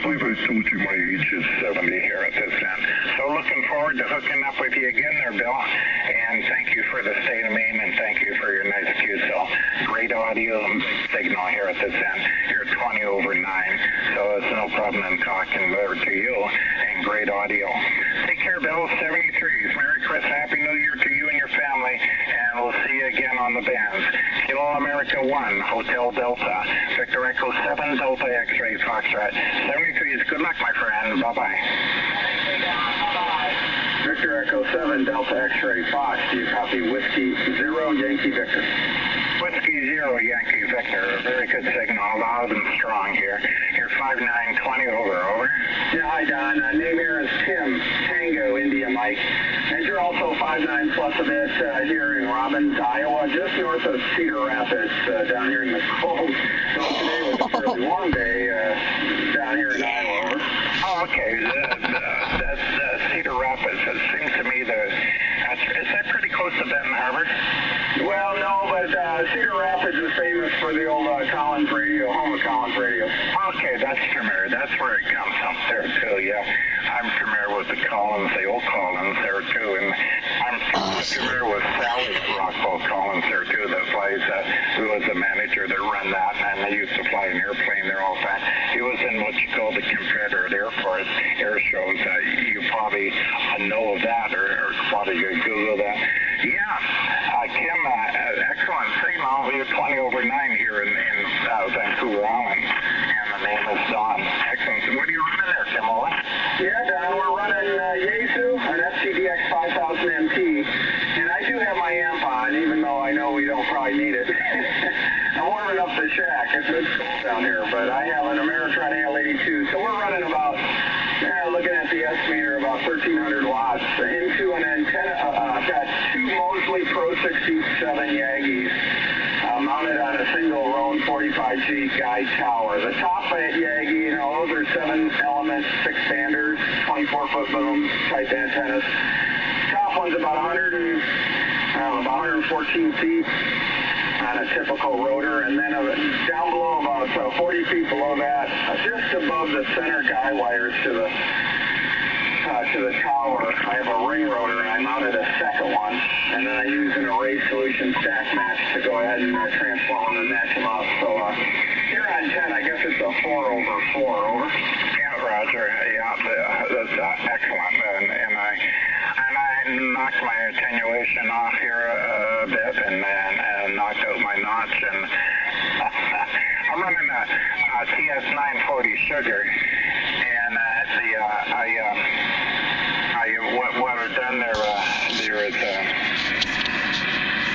believe I told you my age is 70 here at this end. So looking forward to hooking up with you again there, Bill. And thank you for the state of Maine, and thank you for your nice QSO. Great audio and big signal here at this end. You're 20 over 9, so it's no problem in talking over to you. And great audio. Take care, Bill. 73s. Merry Christmas. Happy New Year to you and your family. And we'll see you again on the bands. Kilo America 1, Hotel Delta. Victor Echo 7, Delta X-Ray Foxtrot. 73s. Good luck, my friend. Bye-bye. Victor Echo 7, Delta X-Ray Fox. Do you copy Whiskey 0, Yankee Victor? Whiskey 0, Yankee Victor. Very good signal. Loud and strong here. You're 5920 over. Yeah, hi, Don. Name here is Tim, Tango, India Mike. And you're also 59 plus a bit here in Robbins, Iowa, just north of Cedar Rapids, down here in the cold. So today was a fairly warm day down here in Iowa. Oh, okay. That's Cedar Rapids. It seems to me is that pretty close to Benton Harbor? Well, no, but Cedar Rapids is famous for the old Collins radio, home of Collins radio. Okay, that's familiar. That's where it comes from there, too, yeah. I'm familiar with the Collins, the old Collins there, too, and I'm familiar with Sally Rockwell Collins there, too, that flies, who was the manager that run that, and they used to fly an airplane there all the time. He was in what you call the Confederate Air Force air shows. You probably know of that, or probably you Google that. Yeah, Kim, excellent signal. We're 20 over 9 here in Vancouver Island, and the name is Don. Excellent. So what are you running there, Kim Owen? Yeah, Don, we're running Yaesu, an FCDX 5000 MT, and I do have my amp on, even though I know we don't probably need it. I'm warming up the shack. It's cold down here, but I have an Ameritron AL82, so we're running about, looking at the estimator, about 1,300 watts into an antenna. I've got two Mosley Pro 67 Yagis mounted on a single Roan 45G guide tower. The top Yagi, those are 7 elements, 6 standards, 24-foot boom type antennas. Top one's about 114 feet on a typical rotor, and then down below, about 40 feet below that, just above the center guy wires to the tower, I have a ring rotor, and I mounted a second one, and then I use an array solution stack match to go ahead and transform them and match them up. So here on 10, I guess it's a 4 over 4, over. Yeah, Roger. Yeah, that's excellent, and I knocked my attenuation off here a bit, and knocked out my notch, and I'm running a TS940 Sugar, and what I've done there is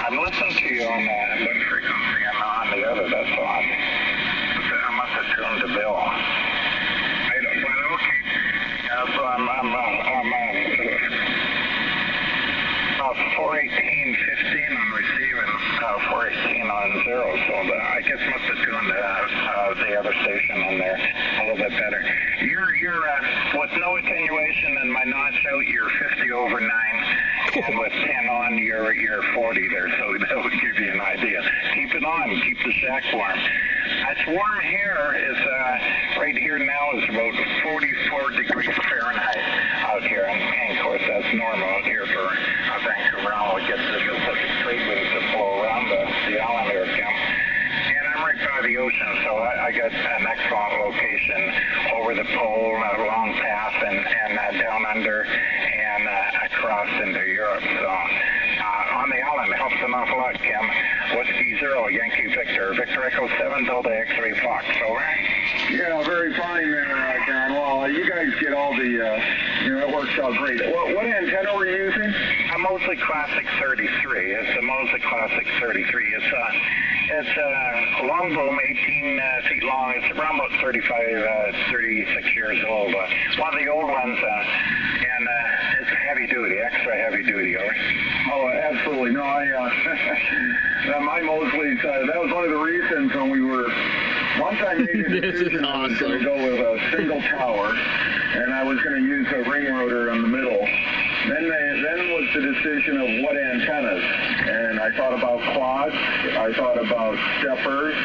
I'm listening to you on one frequency and not on the other. That's odd. I must have tuned to Bill. Okay. So I'm 418.15 on receiving, 418 on 0. So I guess must have tuned the other station in there a little bit better. You're with no attenuation and my notch out, you're 50 over 9, and with 10 on, you're 40 there. So that would give you an idea. Keep it on. Keep the shack warm. It's warm here. Is right here now is about 44 degrees Fahrenheit out here, and of course that's normal out here for Vancouver Island. We get the Pacific trade winds that blow around the island here, Kim. And I'm right by the ocean, so I got an excellent location over the pole, a long path, and down under, and across into Europe. So on the island, it helps an awful lot, Kim. Whiskey 0, Yankee Victor, Victor Echo 7, Delta X-Ray Fox, over. Yeah, very fine there, John. Well, you guys get all the, it works out great. What antenna were you using? A Mosley Classic 33. It's a Mosley Classic 33. It's a long boom, 18 feet long. It's around about 36 years old. One of the old ones, and it's heavy duty, extra heavy duty, over. Oh, absolutely. No, my Mosley's, that was one of the reasons when we were, once I made a decision I was going to go with a single tower, and I was going to use a ring rotor in the middle. Then was the decision of what antennas, and I thought about quads, I thought about steppers,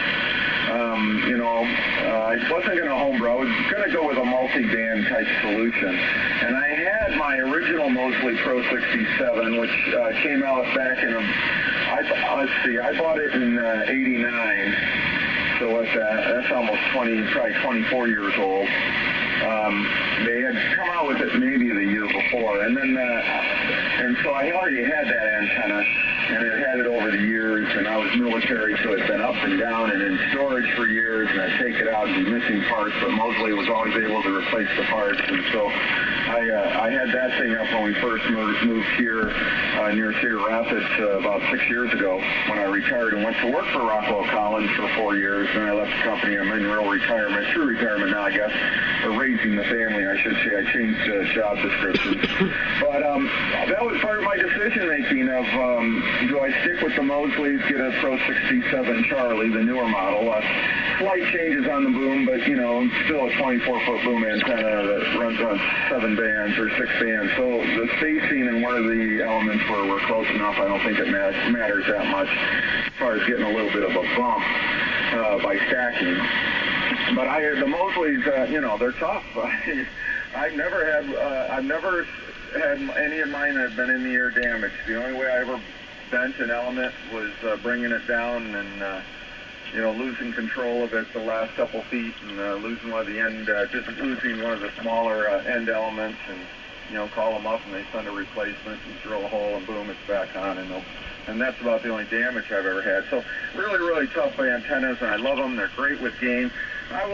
I wasn't going to homebrew, I was going to go with a multi-band type solution. And I had my original Mosley Pro 67, which came out back in, I bought it in 89. So what's that? That's almost probably 24 years old. They had come out with it maybe the year before, and then and so I already had that antenna, and it had it over the years, and I was military, so it's been up and down and in storage for years, and I'd take it out and be missing parts, but Mosley was always able to replace the parts, and so I had that thing up when we first moved here near Cedar Rapids about 6 years ago when I retired and went to work for Rockwell Collins for 4 years. Then I left the company. I'm in real retirement, true retirement now, I guess, or raising the family, I should say. I changed job descriptions. But that was part of my decision making of do I stick with the Mosleys, get a Pro 67 Charlie, the newer model. Slight changes on the boom, but, you know, still a 24-foot boom antenna that runs on 7 bands or 6 bands. So the spacing and where the elements were close enough. I don't think it matters that much as far as getting a little bit of a bump by stacking. But the Mosleys, you know, they're tough. I've never had any of mine that have been in the air damaged. The only way I ever bent an element was bringing it down and you know, losing control of it the last couple feet and losing one of the end, just losing one of the smaller end elements, and you know, call them up and they send a replacement and drill a hole and boom, it's back on, and that's about the only damage I've ever had. So really, really tough antennas, and I love them. They're great with gain. I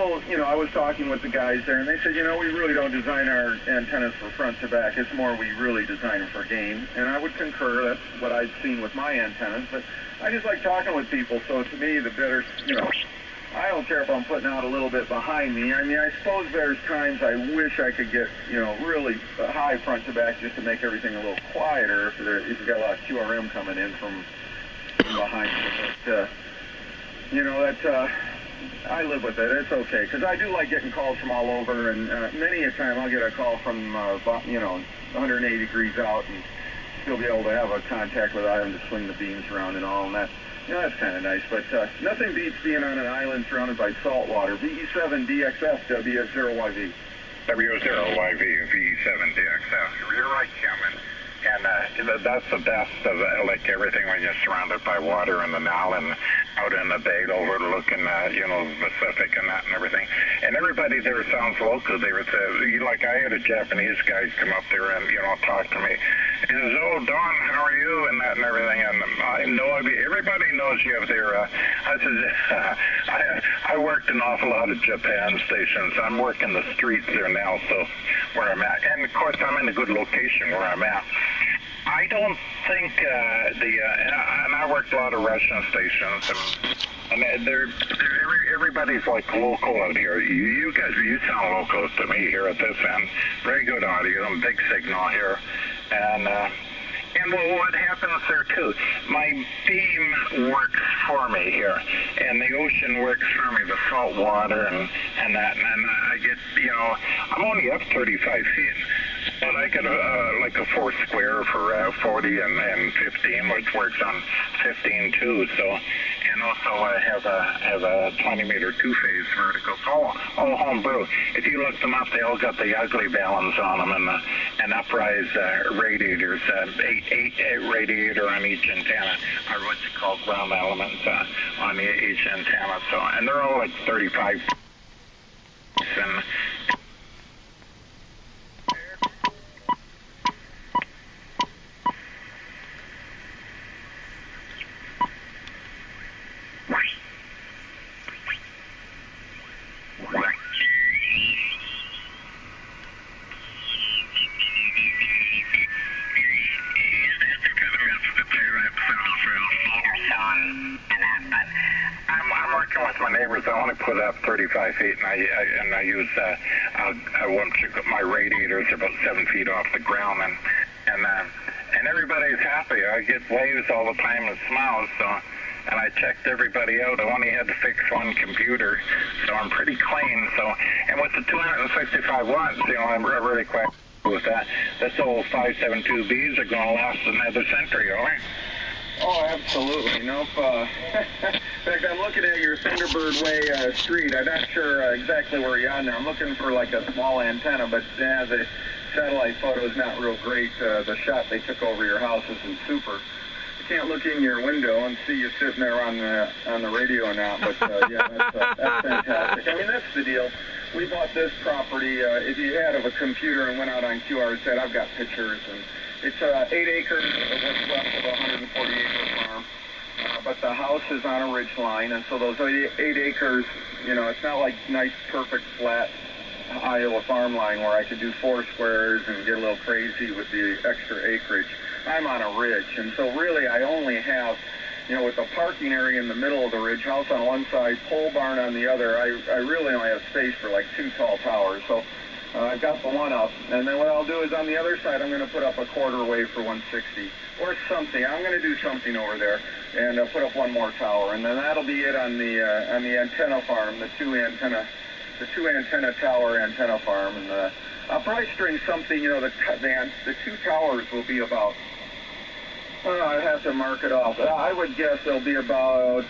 was talking with the guys there, and they said, you know, we really don't design our antennas for front to back. It's more we really design them for gain. And I would concur. That's what I've seen with my antennas. But I just like talking with people. So to me, the better, you know, I don't care if I'm putting out a little bit behind me. I mean, I suppose there's times I wish I could get, you know, really high front to back just to make everything a little quieter if you've got a lot of QRM coming in from behind you. But, you know, that... I live with it. It's okay, because I do like getting calls from all over, and many a time I'll get a call from, you know, 180 degrees out, and still be able to have a contact with item to swing the beams around and all, and that, you know, that's kind of nice. But nothing beats being on an island surrounded by salt water. VE7DXF, W0YV. W0YV, VE7DXF. You're right, Cameron. And that's the best of like everything when you're surrounded by water in the Nile and out in the bay overlooking, you know, the Pacific and that and everything. And everybody there sounds local. They would say, like I had a Japanese guy come up there and, you know, talk to me. He says, oh, Don, how are you? And that and everything. And I know everybody knows you up there. I said, I worked an awful lot of Japan stations. I'm working the streets there now, so where I'm at. And, of course, I'm in a good location where I'm at. I don't think and I worked a lot of Russian stations, and everybody's like local out here. You guys, you sound local to me here at this end. Very good audio, big signal here, and well, what happens there too? My beam works for me here, and the ocean works for me, the salt water and that, and I get, you know, I'm only up 35 feet. But I get like a 4 square for 40 and 15, which works on 15 too. So, and also I have a 20-meter 2-phase vertical. All homebrew. If you look them up, they all got the ugly balance on them and uprise radiators. 8 radiator on each antenna are what you call ground elements on each antenna. So, and they're all like 35. And I want to put up 35 feet, and I use my radiators are about 7 feet off the ground, and everybody's happy. I get waves all the time and smiles. So, and I checked everybody out. I only had to fix one computer, so I'm pretty clean. So, and with the 265 watts, you know, I'm really quite with that. This old 572Bs are going to last another century, all right? Oh, absolutely. Nope. In fact, I'm looking at your Thunderbird Way street. I'm not sure exactly where you're on there. I'm looking for like a small antenna, but the satellite photo is not real great. The shot they took over your house isn't super. I can't look in your window and see you sitting there on the radio now, but yeah, that's fantastic. I mean, that's the deal. We bought this property. If you had a computer and went out on QR's head, I've got pictures, and it's 8 acres of what's left of a 140-acre farm. But the house is on a ridge line, and so those 8 acres, you know, it's not like nice, perfect, flat Iowa farm line where I could do 4 squares and get a little crazy with the extra acreage. I'm on a ridge, and so really I only have, you know, with the parking area in the middle of the ridge, house on one side, pole barn on the other, I really only have space for like 2 tall towers. So I've got the one up, and then what I'll do is on the other side I'm going to put up a quarter wave for 160 or something. I'm going to do something over there and put up one more tower, and then that'll be it on the antenna farm, the two antenna tower antenna farm. And I'll probably string something, you know, the 2 towers will be about, I have to mark it off. I would guess they'll be about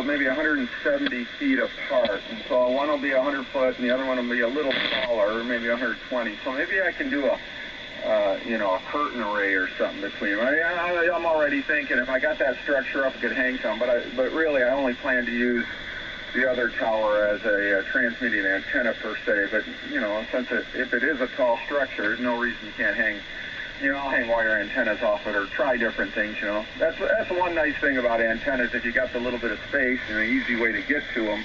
maybe 170 feet apart. And so one will be 100 foot and the other one will be a little taller, maybe 120. So maybe I can do you know, a curtain array or something between them. I'm already thinking if I got that structure up, I could hang some. But really, I only plan to use the other tower as a transmitting antenna per se. But you know, since if it is a tall structure, there's no reason you can't hang. You know, I'll hang wire antennas off it or try different things, you know. That's one nice thing about antennas. If you got the little bit of space and an easy way to get to them,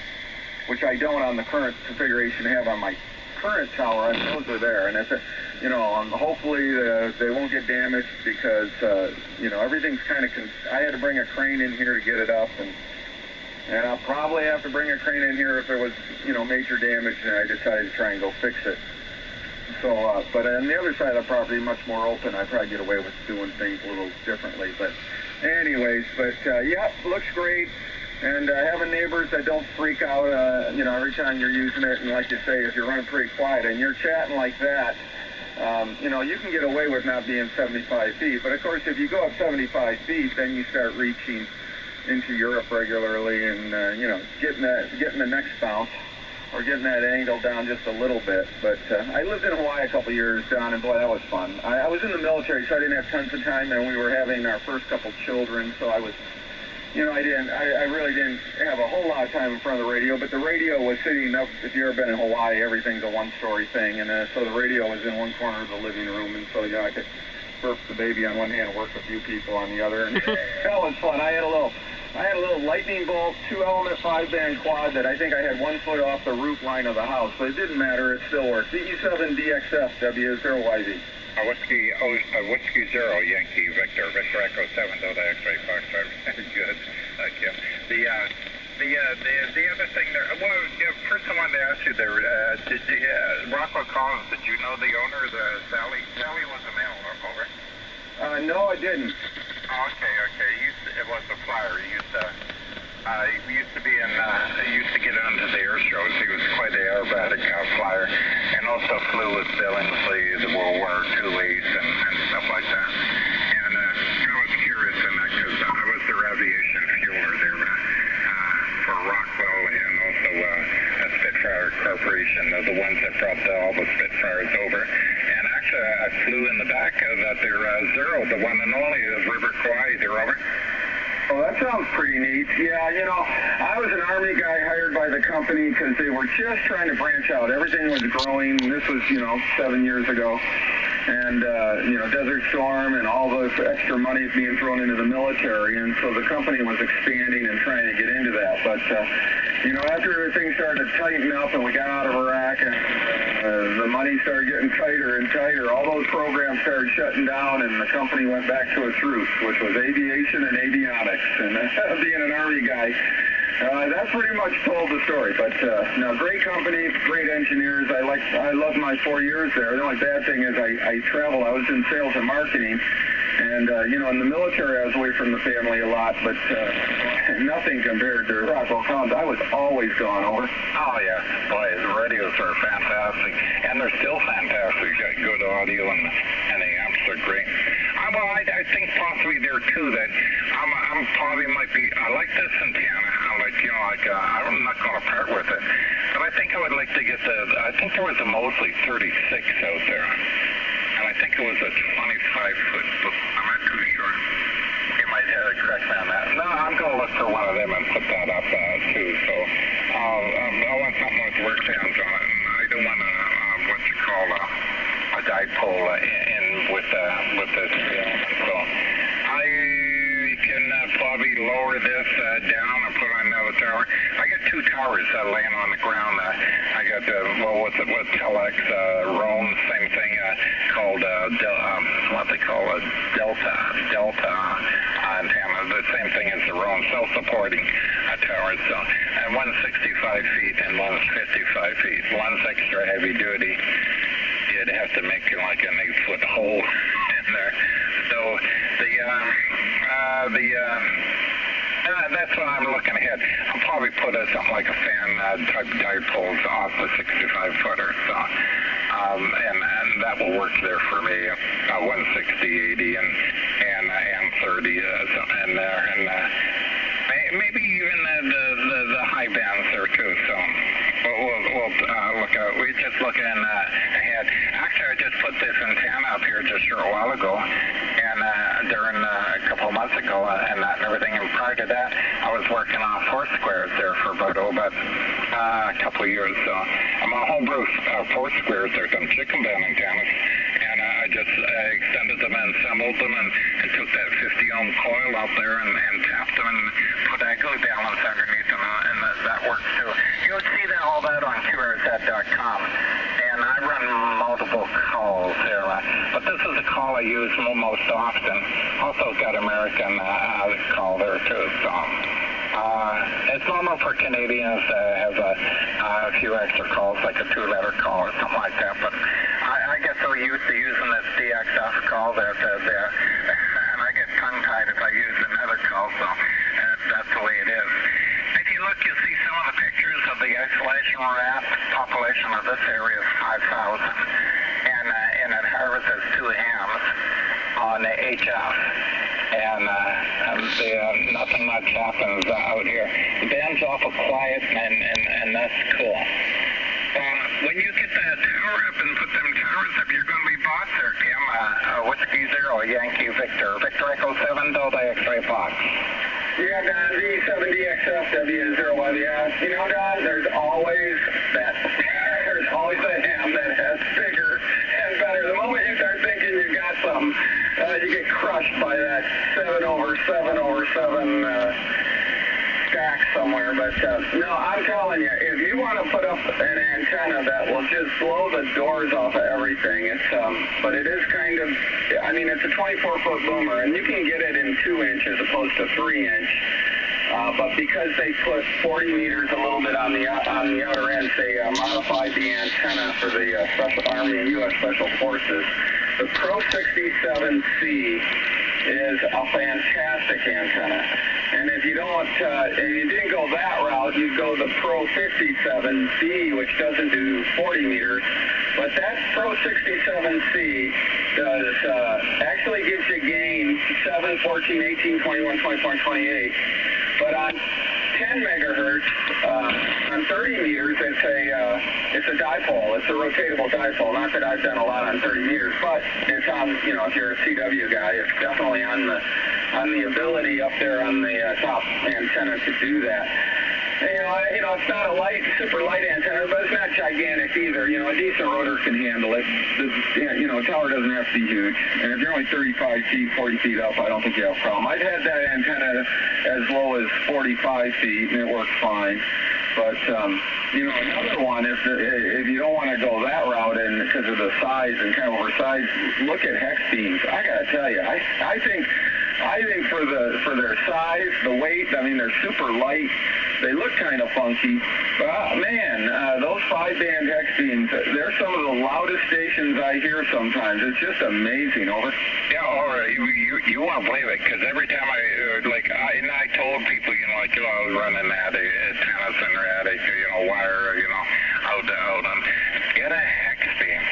which I don't on the current configuration have on my current tower, and those are there. And if it, you know, hopefully they won't get damaged because, you know, everything's kind of, I had to bring a crane in here to get it up, and I'll probably have to bring a crane in here if there was, you know, major damage and I decided to try and go fix it. So, but on the other side of the property, much more open, I'd probably get away with doing things a little differently. But anyways, yeah, looks great. And having neighbors that don't freak out, you know, every time you're using it. And like you say, if you're running pretty quiet and you're chatting like that, you know, you can get away with not being 75 feet. But of course, if you go up 75 feet, then you start reaching into Europe regularly and, you know, getting the next bounce. Or getting that angle down just a little bit. But I lived in Hawaii a couple years, Don, and boy, that was fun. I was in the military, so I didn't have tons of time, and we were having our first couple children, so I was, you know, I really didn't have a whole lot of time in front of the radio, but the radio was sitting up. If you've ever been in Hawaii, everything's a one-story thing, and so the radio was in one corner of the living room, and so, you know, I could burp the baby on one hand and work a few people on the other, and that was fun. I had a little lightning bolt 2-element 5-band quad that I think I had 1 foot off the roof line of the house, but it didn't matter. It still worked. VE7DXF, W0YV. Whiskey 0, Yankee Victor Echo 7, Delta X-ray Foxtrot. Good. Thank you. The other thing there, well, first I wanted to ask you there, Rockwell Collins, did you know the owner, Sally? Sally was a male, over? No, I didn't. Okay. It was a flyer. He used to get onto the air shows. He was quite an aerobatic flyer, and also flew with Billingsley, the World War II ace, and stuff like that. And I was curious in that because I was their aviation fueler there for Rockwell, and also Spitfire Corporation, the ones that brought all the Spitfires over. And actually, I flew in the back of their Zero, the one and only, the River Kauai. They're over. Oh, that sounds pretty neat. Yeah, you know, I was an Army guy hired by the company because they were just trying to branch out. Everything was growing. This was, you know, 7 years ago. And, you know, Desert Storm and all those extra money being thrown into the military. And so the company was expanding and trying to get into that. But, you know, after things started to tighten up and we got out of Iraq and the money started getting tighter and tighter, all those programs started shutting down and the company went back to its roots, which was aviation and avionics. And being an Army guy, that pretty much told the story. But no, great company, great engineers. I loved my 4 years there. The only bad thing is I travel. I was in sales and marketing, and you know, in the military I was away from the family a lot. But nothing compared to Rockwell Collins. I was always gone over. Oh yeah, boy, the radios are fantastic, and they're still fantastic. Good audio and the amps are great. Well, I think possibly there too that I'm probably might be. I like this antenna. I like I'm not going to part with it. But I think I would like to get I think there was a Mosley 36 out there. And I think it was a 25-foot, I'm not too sure. You might correct me on that. No, I'm going to look for one of them and put that up too. So I want something with work hands on it. And I don't want a dipole in with this. So I can probably lower this down and put on another tower. I got two towers laying on the ground. I got what's Telex Roan, same thing called what they call a Delta antenna. The same thing as the Roan, self-supporting tower. So and one's 65 feet and one's 55 feet. One's extra heavy duty. You'd have to make like an 8-foot hole in there. So that's what I'm looking ahead. I'll probably put something like a fan type dipoles off the 65-footer. So, and that will work there for me. 160, 80, and 30 in there, and maybe even the high bands there too. So we'll look at. We're just looking ahead. Actually, I just put this antenna up here just a short while ago, and during a couple of months ago, and everything. And prior to that, I was working on four squares there for about a couple of years. So I'm on homebrew four squares. There's some chicken band antennas, and I just extended them and assembled them, and took that 50-ohm coil out there and tapped them and put a glue balance underneath them, and that works too. You'll see all that on QRZ.com, and I run multiple calls there, but this is a call I use most often. Also got American call there too, so it's normal for Canadians to have a few extra calls, like a 2-letter call or something like that, but I get so used to using this DXF call there, and I get tongue-tied if I use another call, so that's the way it is. If you look, you'll see some of the pictures of the isolation rat population of this area is 5,000, and it harvests 2 hams on the HF, and nothing much happens out here. The band's awful quiet, and that's cool. When you get that tower up and put them towers up, you're going to be boss there, Kim. Whiskey 0, Yankee Victor Echo 7, Delta X-ray Fox. Yeah, Don, VE7DXF, W0YV. You know, Don, there's always a ham that has bigger and better. The moment you start thinking you got something, you get crushed by that 7/7/7 stack somewhere. But no, I'm telling you, if you want to put up an antenna that will just blow the doors off of everything, but it is kind of, it's a 24-foot boomer, and you can get it in 2-inch as opposed to 3-inch. But because they put 40 meters a little bit on the outer end, they modified the antenna for the Special Army and U.S. Special Forces. The Pro 67C is a fantastic antenna. And if you don't, and you didn't go that route, you'd go the Pro 57B, which doesn't do 40 meters. But that Pro 67C actually gives you gain 7, 14, 18, 21, 24, and 28. But on 10 megahertz, on 30 meters, it's a dipole. It's a rotatable dipole. Not that I've done a lot on 30 meters, but it's on, if you're a CW guy, it's definitely on the ability up there on the top antenna to do that. It's not a super light antenna, but it's not gigantic either. A decent rotor can handle it. A tower doesn't have to be huge. And if you're only 35 feet, 40 feet up, I don't think you have a problem. I've had that antenna as low as 45 feet, and it works fine. But, another one, if you don't want to go that route, and because of the size and kind of oversized, look at hex beams. I got to tell you, I think for their size, the weight, they're super light. They look kind of funky, but those 5-band hex beams, they're some of the loudest stations I hear sometimes. It's just amazing. Over. Yeah, or you won't believe it, because every time I told people, I was running antennas and attic, wire, out and get a hex beam.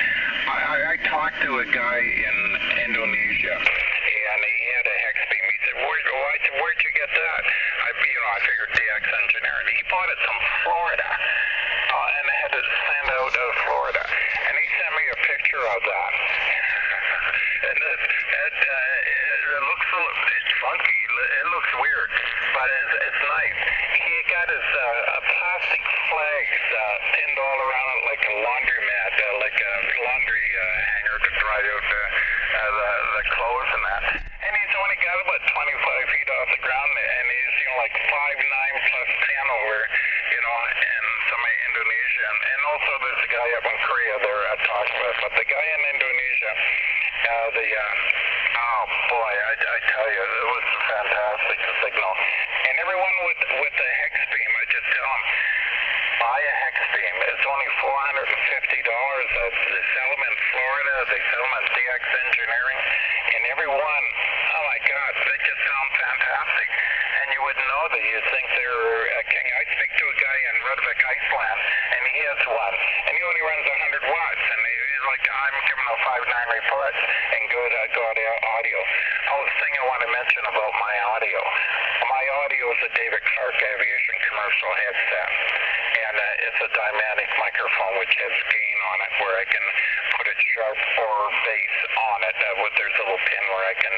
I talked to a guy in Indonesia, and he had a hex beam. He said, where'd you get bought that? I figured DX Engineering. He bought it from Florida, and they had to send out of Florida. And he sent me a picture of that. And it looks it's funky. It looks weird, but it's nice. He got his plastic flags pinned all around it like a laundromat, like a laundry hanger to dry out the clothes and that. And he's only got about 25 feet off the ground, and he's like 5'9" plus 10 over, and some Indonesia, and also there's a guy up in Korea there I talked with, but the guy in Indonesia, oh boy, I tell you, it was fantastic, the signal. And everyone with the hex beam, I just tell them, buy a hex beam. It's only $450. They sell them in Florida, they sell them at DX Engineering, and everyone, oh my God, they just sound fantastic. And you wouldn't know that. You'd think they're a king. I speak to a guy in Rudvik, Iceland, and he has one, and he only runs 100 watts, and he's like, I'm giving a 5.9 report and good audio. Oh, the thing I want to mention about my audio. My audio is a David Clark Aviation commercial headset, and it's a dynamic microphone which has gain on it where I can put it sharp or bass on it. There's a little pin where I can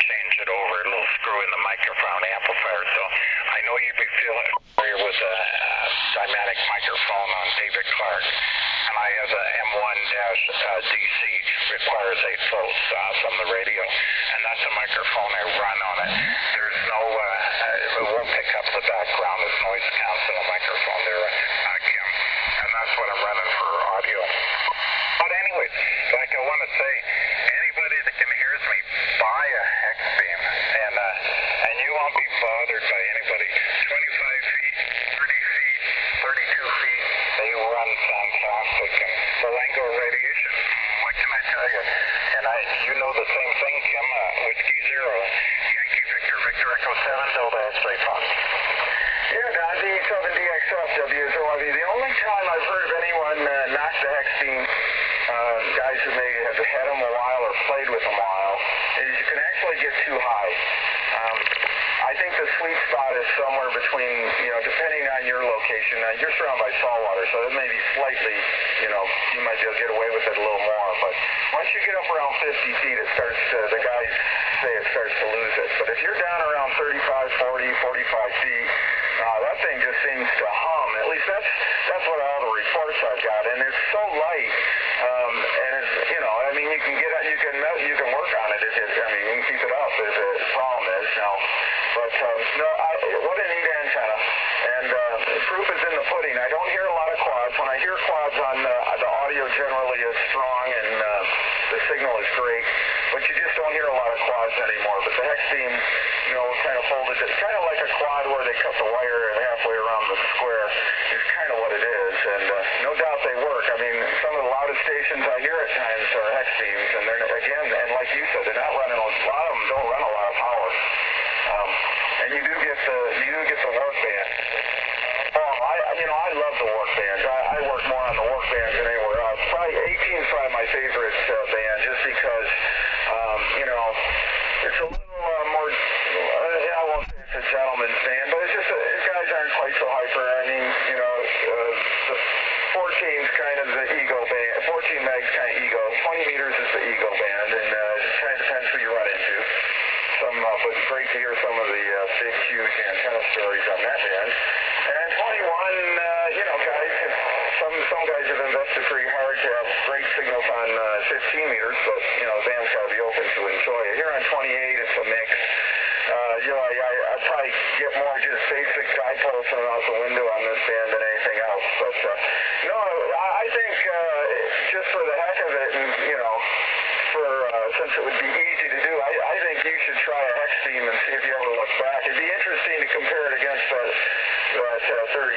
change it over, a little screw in the microphone amplifier. So I know you'd be familiar with a dynamic microphone on David Clark. And I have the M1-DC, requires 8 volts from the radio, and that's a microphone I run on it. There's no, it won't pick up the background, there's noise canceling microphone there, Kim, and that's what I'm running for audio. But anyways, like I want to say, anybody that can hear me, buy a hex beam, and you won't be bothered by anybody. 25 feet, 30 feet, 32 feet, they run fantastic. And Marengo radiation, what can I tell you? And you know the same thing, Kim, Whiskey Zero, Yankee Victor, Victor Echo 7, Delta X-ray Fox. Yeah, Don, VE7DXF, W0YV. The only time I've heard of anyone knock the hex beam, guys who may have had them a while or played with them a while, is you can actually get too high. I think the sweet spot is somewhere between, depending on your location. You're surrounded by saltwater, so it may be slightly, you might be able to get away with it a little more. But once you get up around 50 feet, it starts to, the guys say it starts to lose it. But if you're down around 35, 40, 45 feet, that thing just seems to hum. At least that's what all the reports I've got, and it's so light. And it's, you can work on it if you can keep it up if the problem is now. But what a neat antenna, and the proof is in the pudding. I don't hear a lot of quads. When I hear quads on the audio generally is strong and the signal is great, but you just don't hear a lot of quads anymore. But the hex beam, kind of folded. It's kind of like a quad where they cut the wire halfway around the square. It's kind of what it is, and no doubt they work. I mean, some of the loudest stations I hear at times are hex beams, and they're again, and like you said, they're not running. A lot of them don't run a lot of power, and you do get the work band. I love the work bands. I work more on the work bands than anywhere else. Probably 18 is probably my favorite band, just because it's a little more. I won't say it's a gentleman's band, but it's just guys aren't quite so hyper. I mean, the 14 is kind of the ego band. 14 meg's kind of ego. 20 meters is the ego band, and it kind of depends who you run into. But it's great to hear some of the big, huge antenna stories on that band. And 21, guys, some guys have invested pretty hard to have great signals on 15 meters, but, the band's got to be open to enjoy it. Here on 28, it's a mix. I probably get more just basic guideposts out the window on this band than anything else. But, I think just for the heck of it, and, since it would be easy to do, I think you should try a hex beam and see if you ever look back. It'd be interesting to compare it against that 33,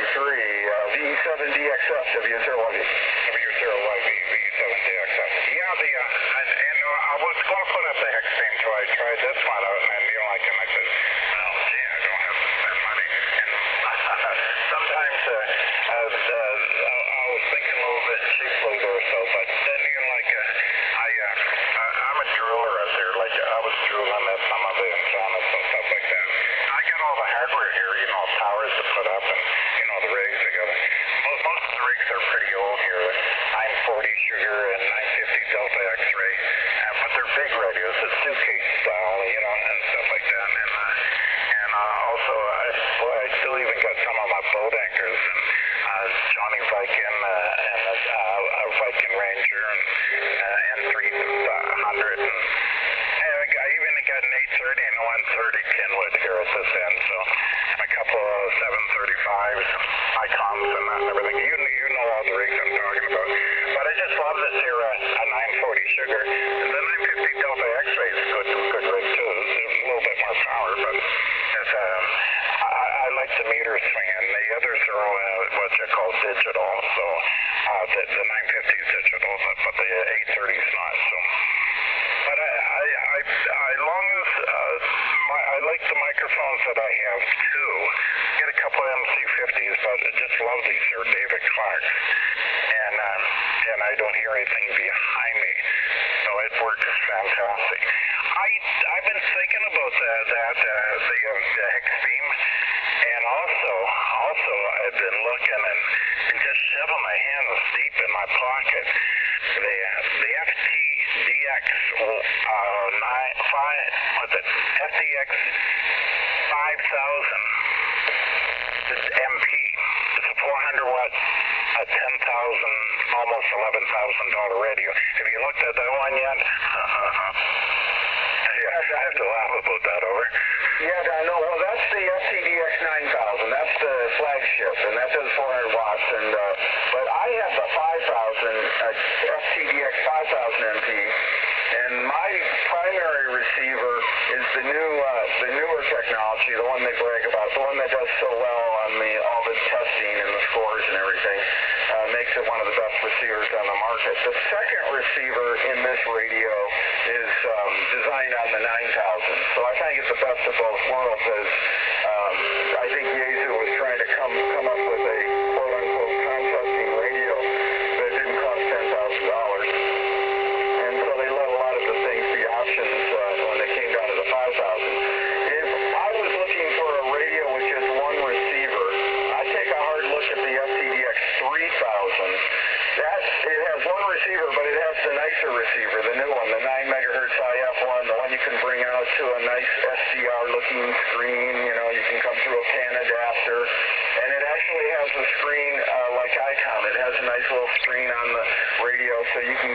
VE7DXF, W0YV. W0YV, VE7DXF. Yeah, I was going to put up the hex beam until I tried this one out, and you like him. I said, well, gee, I don't have to spend money. And sometimes I was thinking a little bit cheaply there, but then I'm a driller out there. Like I was drilling at some of the antennas and stuff like that. I got all pretty old here, 940 sugar and 950 delta X-ray, but they're big radios, it's suitcase style, you know, and stuff like that. And also, I still even got some of my boat anchors and Johnny Viking and a Viking Ranger and 300 and I even got an 830 and a 130 Kenwood here at this end, so a couple of 735s, icons and that and everything. You know all the rigs I'm talking about. But I just love this here, a 940 sugar. And the 950 Delta X-ray is a good rig too. It's a little bit more power, but it's, I like the meter swing, and the others are what you call digital. So the 950 is digital, but the 830 is not. So. But I like the microphones that I have too. Get a couple of MC50s, but I just love these here, David Clarks. And I don't hear anything behind me, so it works fantastic. I've been thinking about the hex beam, and also I've been looking and just shoving my hands deep in my pocket. The FTDX FTX 5000 MP. It's a 400 watt, a 10,000, almost $11,000 radio. Have you looked at that one yet? I have to laugh about that, over. Yeah, no, well, that's the FTDX 9000. That's the flagship, and that does 400 watts. But I have the 5000, FTDX 5000 MP, and my primary receiver is the newer technology, the one they brag about, the one that does so well on all the testing and the scores and everything. Makes it one of the best receivers on the market. The second receiver in this radio is designed on the 9000. So I kind of get the best of both worlds, as I think Yaesu was trying to come up with a quote-unquote contesting radio that didn't cost $10,000. And so they let a lot of the things be options when they came down to the 5000. If I was looking for a radio with just one receiver, I'd take a hard look at the FTDX 3000. It has one receiver, but it has the nicer receiver, the new one, the 9 megahertz IF1, the one you can bring out to a nice SDR-looking screen. You know, you can come through a PAN adapter, and it actually has a screen like ICOM. It has a nice little screen on the radio, so you can,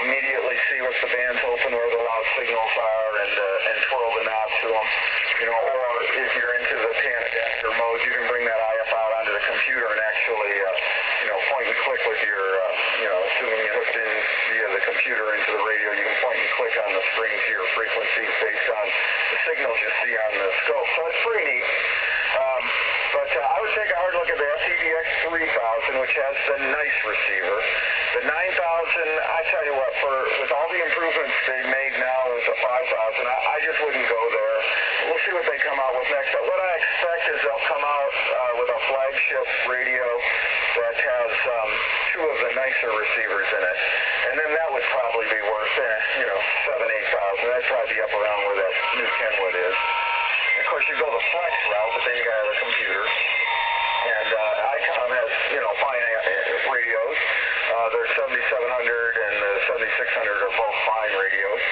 immediately see what the band's open, where the loud signals are, and twirl the knob to them. Or if you're into the PAN adapter mode, you can bring that IF out onto the computer and actually, point and click with your, assuming you hooked in via the computer into the radio, you can point and click on the screen to your frequencies based on the signals you see on the scope. So it's pretty neat. But I would take a hard look at the FTDX 3000, which has the nice receiver. The 9000, I tell you what, with all the improvements they made now with the 5000, I just wouldn't go there. We'll see what they come out with next. What I expect is they'll come out with a flagship radio that has two of the nicer receivers in it. And then that would probably be worth, 7,000, 8,000. That'd probably be up around where that new Kenwood is. Of course, you go the flex route, but then you got to have a computer. And ICOM has, fine radios. Their 7700 and the 7600 are both fine radios.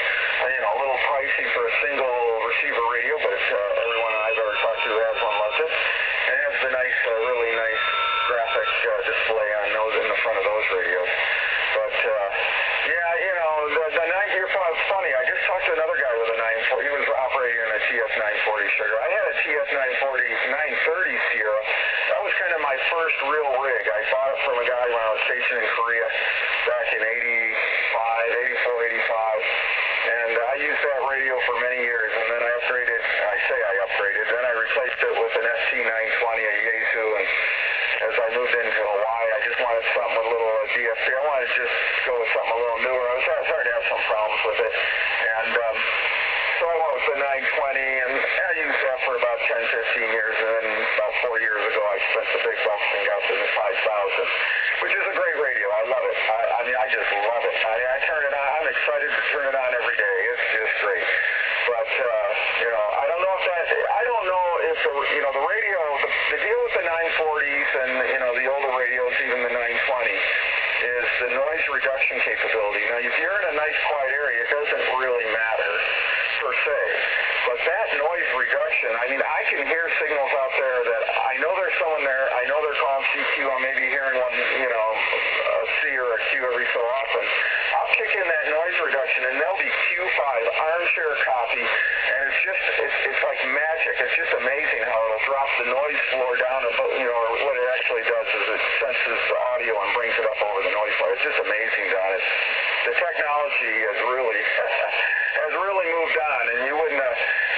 A little pricey for a single receiver radio, but everyone I've ever talked to has one loves it. And it has the nice, really nice graphic display on those in the front of those radios. But the 9, it's funny. I just talked to another guy with a 940. He was operating in a TS 940 sugar. I had a TS 930 Sierra. That was kind of my first real rig. I bought it from a guy when I was stationed in Korea back in 84, 85. And I used that radio for many years, and then I upgraded. Then I replaced it with an ST920, a Yaesu, and as I moved into Hawaii, I just wanted something with a little DFC. I wanted to just go with something a little newer. I was starting to have some problems with it, and so I went with the 920, and I used that for about 10, 15 years, and then about 4 years ago, I spent the big bucks and got the 5000, which is a great radio. I love it. I just love it. I turn it on. I'm excited to turn it on every day. It's just great. But, I don't know if the radio, the deal with the 940s and, the older radios, even the 920, reduction capability. Now, if you're in a nice quiet area, it doesn't really matter per se. But that noise reduction, I mean, I can hear signals out there that I know there's someone there. I know they're calling CQ. I may be hearing one, you know, a C or a Q every so often. I'll kick in that noise reduction, and they'll be Q5, armchair copy, and it's like magic. It's just amazing how it'll drop the noise floor down, you know, or what it actually does is it senses the audio and brings it up over the noise floor. It's just amazing, Don. The technology has really moved on, and you wouldn't,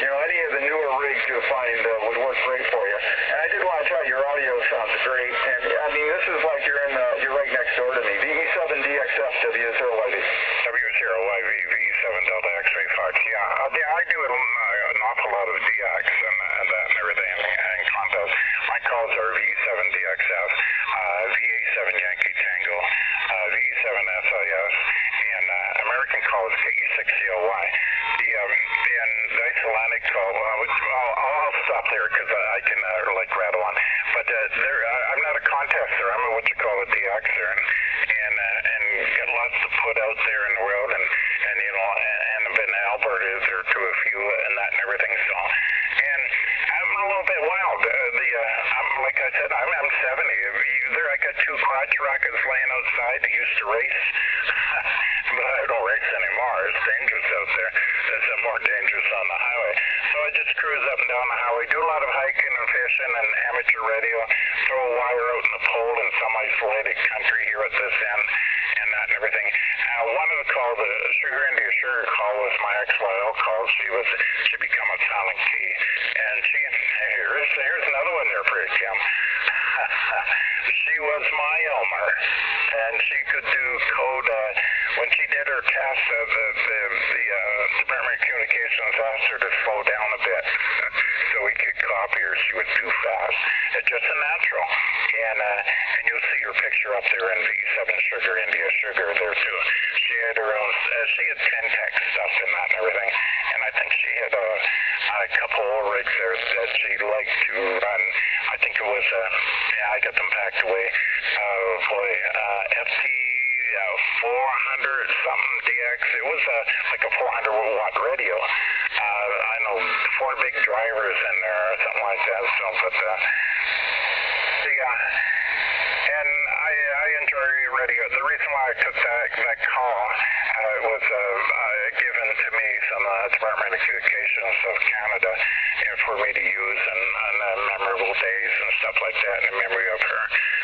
you know, any of the newer rigs you'll find would work great for you. And I did want to tell you, your audio sounds great, and I mean, this is like you're right next door to me. VE7DXF, W0YV. W0YV, VE7DXF. Yeah, I do an awful lot of DX and that and everything and contests. My calls are VE7DXF, VE7 Yankee Tango, VE7SIS, and American calls KE6CLY. And the Icelandic call, I'll stop there because I can like rattle on. But I'm not a contester. I'm what you call a DXer, and got lots to put out there in the world, and you know, and I've been to Alberta to a few and that and everything. So, and I'm a little bit wild. I'm like I said, I'm 70. I got two crotch rockets laying outside that used to race, but I don't race anymore. It's dangerous out there. It's more dangerous on the highway. So I just cruise up and down the highway, do a lot of hiking and fishing and amateur radio, throw a wire out in the pole in some isolated country here at this end, and that and everything. One of the calls, the Sugar India Sugar call, was my XYL call. She become a silent key, and here's another one there for you, Kim. She was my Elmer, and she could do code. When she did her test, the Department of Communications asked her to slow down a bit so we could copy her. She was too fast. It's just a natural, and you'll see her picture up there in VE7 Sugar India Sugar there too. She had her own. She had Pentax stuff and that and everything, and I think she had a couple of rigs there that she liked to run. I think it was I got them packed away. FT 400 something DX. It was like a 400 watt radio. I know 4 big drivers in there or something like that. So, but and I enjoy radio. The reason why I took that call was given to me from the Department of Communications of Canada for me to use on memorable days and stuff like that in memory of her,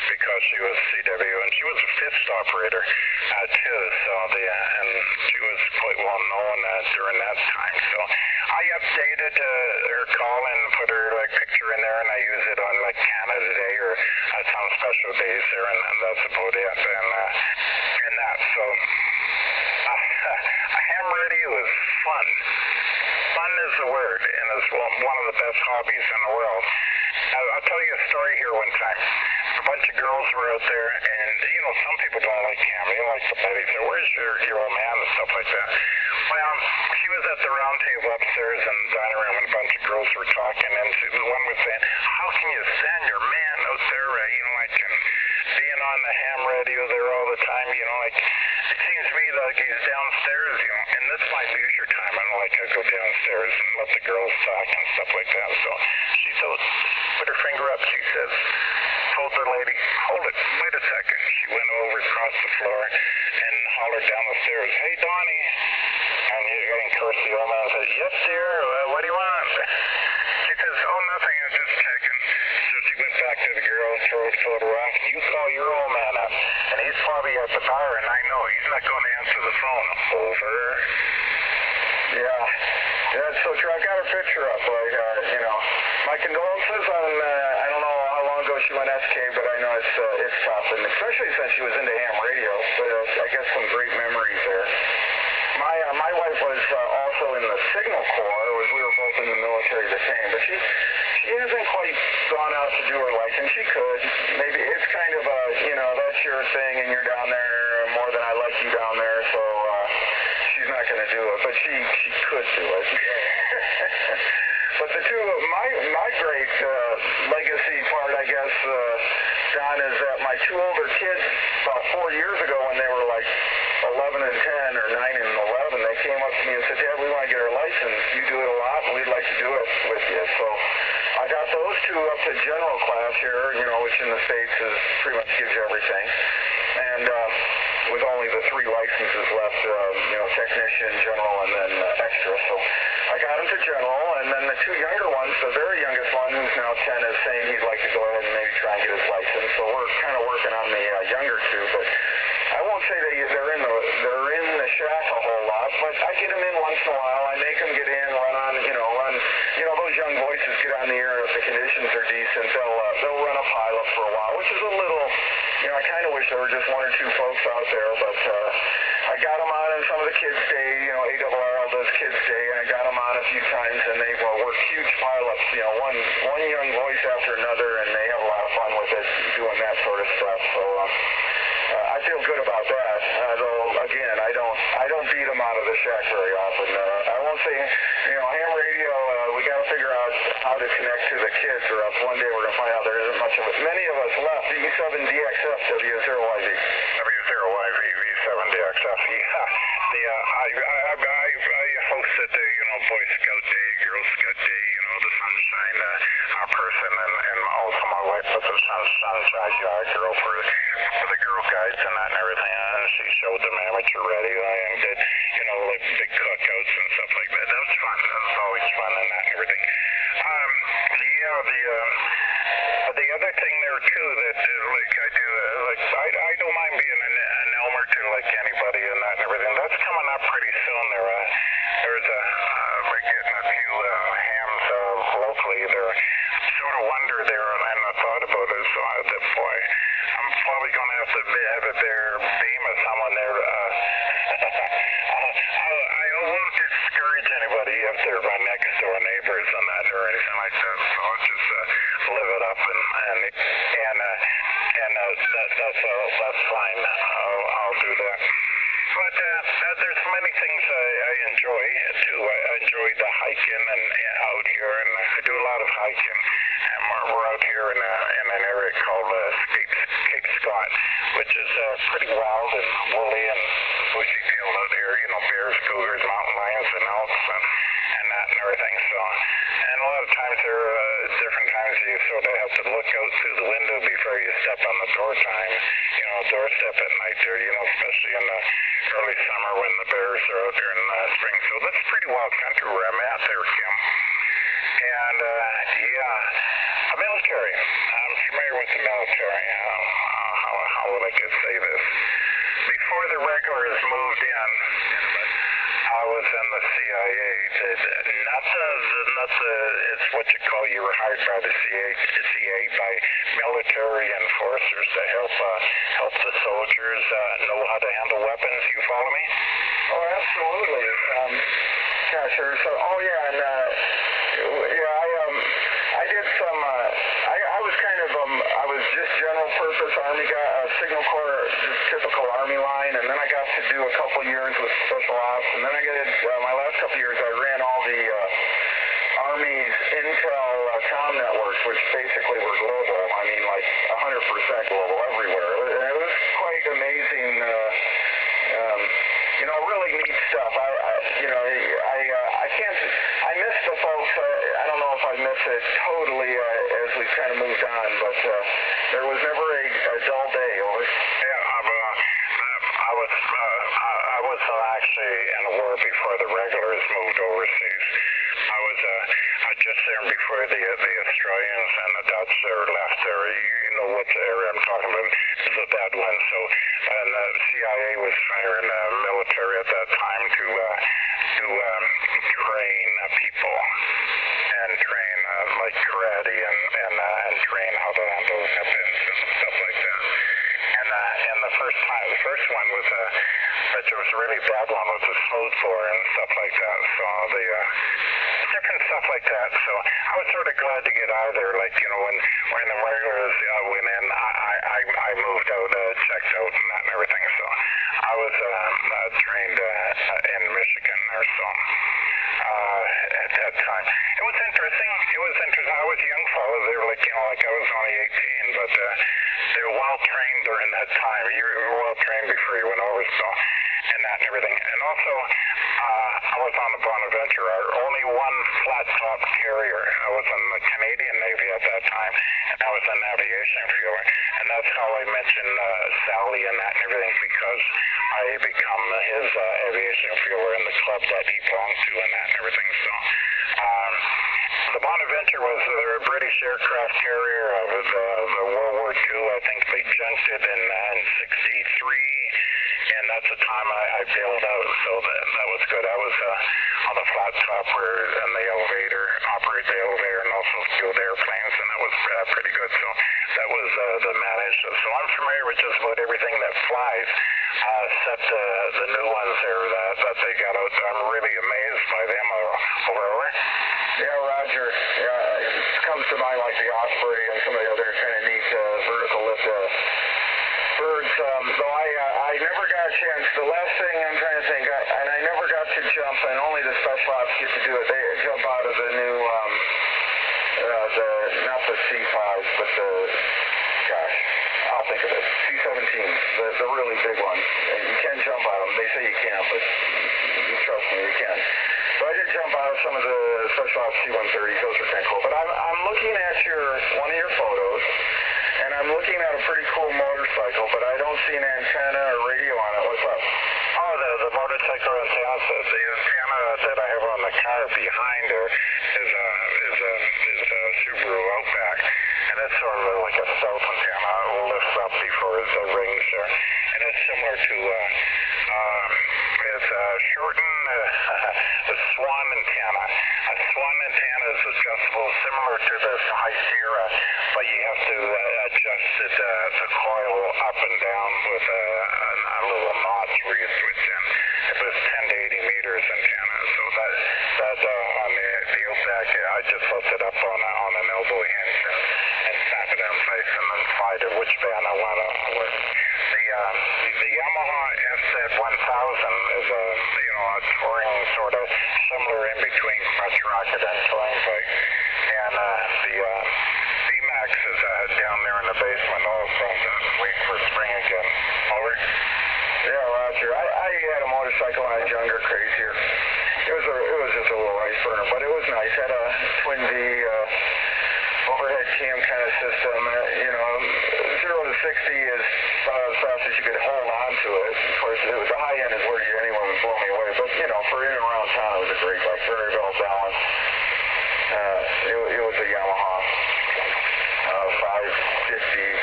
because she was CW and she was a fifth operator too. So and she was quite well known during that time. So I updated her call and put her picture in there, and I use it on like Canada Day or some special days there, and that's about it. And that. So ham radio is fun. Fun is the word, and it's one of the best hobbies in the world. I'll tell you a story here one time. A bunch of girls were out there, and you know, some people don't like ham. They like the buddies. So where's your old man and stuff like that? Well, she was at the round table upstairs in the dining room, and a bunch of girls were talking, and one was saying, "How can you send your man out there, you know, like being on the ham radio there all the time? You know, like it seems to me like he's downstairs, you know, and this is my leisure time. I don't like to go downstairs and let the girls talk and stuff like that." So she put her finger up. She says, told the lady, "Hold it, wait a second." She went over across the floor and hollered down the stairs, "Hey, Donnie." And of course the old man said, "Yes, dear, what do you want?" She says, "Oh, nothing, I'm just checking." So she went back to the girl, told her off, "You call your old man up, and he's probably at the bar, and I know he's not going to answer the phone." Over. Yeah, so I got her picture up, you know. My condolences on, I don't know how long ago she went SK, but I know it's tough, and especially since she was into ham radio, but I guess some great memories there. My wife was also in the Signal Corps. We were both in the military the same, but she hasn't quite gone out to do her license. She could. Maybe it's kind of a, you know, that's your thing, and you're down there more than I like you down there, so she's not going to do it, but she could do it. But the two, my great legacy part, I guess, Don, is that my two older kids about 4 years ago when they were like 11 and 10 or 9 and 11, they came up to me and said, Dad, we want to get our license. You do it a lot, and we'd like to do it with you. So I got those two up to general class here, which in the States is pretty much gives you everything. And with only the 3 licenses left, technician, general, and then extra. So I got him to general, and then the 2 younger ones, the very youngest one, who's now 10, is saying he'd like to go ahead and maybe try and get his license. So we're kind of working on the younger 2, but I won't say they're in the shack a whole lot, but I get them in once in a while. I make them get in, run. Those young voices get on the air, and if the conditions are decent, they'll run a pilot for a while, which is a little, I kind of wish there were just 1 or 2 folks out there, but I got them on in some of the kids' day, ARRL does kids' day, and I got them on a few times, and they work huge pilots, one young voice after another, and they have a lot of fun with it, doing that sort of stuff, so I feel good about that, though, again, I don't beat them out of the shack very often. I won't say, ham radio, we got to figure out how to connect to the kids, or else one day we're going to find out there isn't much of it. Many of us left VE7DXF, W0YV. W0YV, VE7DXF, yeah. I hosted the, Boy Scout Day, Girl Scout Day, the Sunshine person, and also my wife put the Sunshine Girl for the Girl Guides and that and everything, and she showed them amateur radio and did, like big cookouts and stuff like that. That was fun. That was always fun and that and everything. The other thing there too that I do, I don't mind being an Elmer to like anybody and that and everything. That's coming up pretty soon. There's we're getting a few hams locally. They're sort of wonder there, and I thought about it. So boy, I'm probably going to have to have a bear beam of someone there. I won't discourage anybody if they're my next door neighbors and that or anything like that. So I'll just live it up and that's fine. I'll do that. But there's many things I enjoy too. I enjoy the hiking and out here, and I do a lot of hiking. And we're out here in an area called Cape Scott, which is pretty wild and woolly and bushy field out here. Bears, cougars, mountain lions, and elks, and that and everything. So, and a lot of times there are different times you sort of have to look out through the window before you step on the door time. Doorstep at night there. Especially in the early summer when the bears are out there in spring. So that's pretty wild country where I'm at there, Kim. And military. I'm familiar with the military. How would I say this? Before the regulars moved in, I was in the CIA. It's what you call, you were hired by the CIA by military enforcers to help the soldiers know how to handle weapons. You follow me? Oh, absolutely. Sure. So, and I did some. I was kind of I was just general purpose Army guy, Signal Corps, just typical Army line, and then I got to do a couple years with Special Ops, and then I did my last couple years. I ran all the Army's Intel comm networks, which basically were global. I mean, like 100% global everywhere. It was quite amazing. Really neat stuff. I can't. I miss the folks. I don't know if I miss it totally as we kind of moved on, but there was never a dull day. I was actually in a war before the regulars moved overseas. I was just there before the Australians and the Dutch left there. You know what area I'm talking about? It's a bad one. So, and the CIA was hiring the military at that time to train people and train like karate and train how to handle weapons and stuff like that. And the first one was which was a really bad one, was a smooth bore and stuff like that. So the different stuff like that. So I was sort of glad to get out of there. Like when the regulars went in, I moved out, checked out and that and everything. So I was trained in Michigan there. So at that time, it was interesting. I was a young fellow there, like I was only 18. but they're well trained during that time. You were well trained before you went over, so, and that and everything. And also, I was on the Bonaventure, our only one flat top carrier. I was in the Canadian Navy at that time, and I was an aviation fueler. And that's how I mentioned Sally and that and everything, because I become his aviation fueler in the club that he belonged to and that and everything. So, the Bonaventure was a British aircraft carrier of the World War II. I think they junked it in 63, and that's the time I bailed out. So that was good. I was on the flat top where in the elevator, operate the elevator, and also fueled airplanes, and that was pretty good. So that was the managed. So I'm familiar with just about everything that flies, except the new ones there that they got out. I'm really amazed by them. Over. Yeah, Roger. Yeah, it comes to mind like the Osprey and some of the other kind of neat vertical lift birds. Though I never got a chance. The last thing I'm trying to think, and I never got to jump, and only the special ops get to do it. They jump out of the new, not the C5s, but gosh, I'll think of it. C-17s, the really big ones. You can jump out of them. They say you can't, but you trust me, you can. So I did jump out of some of the special ops C-130s. Those are kind of cool. But I'm looking at one of your photos, and I'm looking at a pretty cool motorcycle, but I don't see an antenna or radio on it. What's up? Oh, the motorcycle antenna. The antenna that I have on the car behind her is a Subaru Outback, and it's sort of like a stealth antenna. It will lift up before the rings there, and it's similar to it's shortened the Swan antenna. A Swan antenna is adjustable, similar to the High Sierra, but you have to adjust the coil up and down with a little notch where you switch in. It was 10 to 80 meters antenna, so that on the Outback, I just lifted up on an elbow hinge and snap it in place and then slide it which band I want to work. The Yamaha FZ1000 is a touring sort of similar in between crutch rocket and touring bike, and the VMAX is down there in the basement. Also, wait for spring again. Over. Yeah, Roger. I had a motorcycle when I was younger, crazier. It was just a little rice burner, but it was nice. Had a twin V overhead cam kind of system. 0 to 60 is about as fast as you could hold on to it. Of course, the high end is where anyone would blow me away. But for in and around town, it was a great bike, very well balanced. It was a Yamaha 550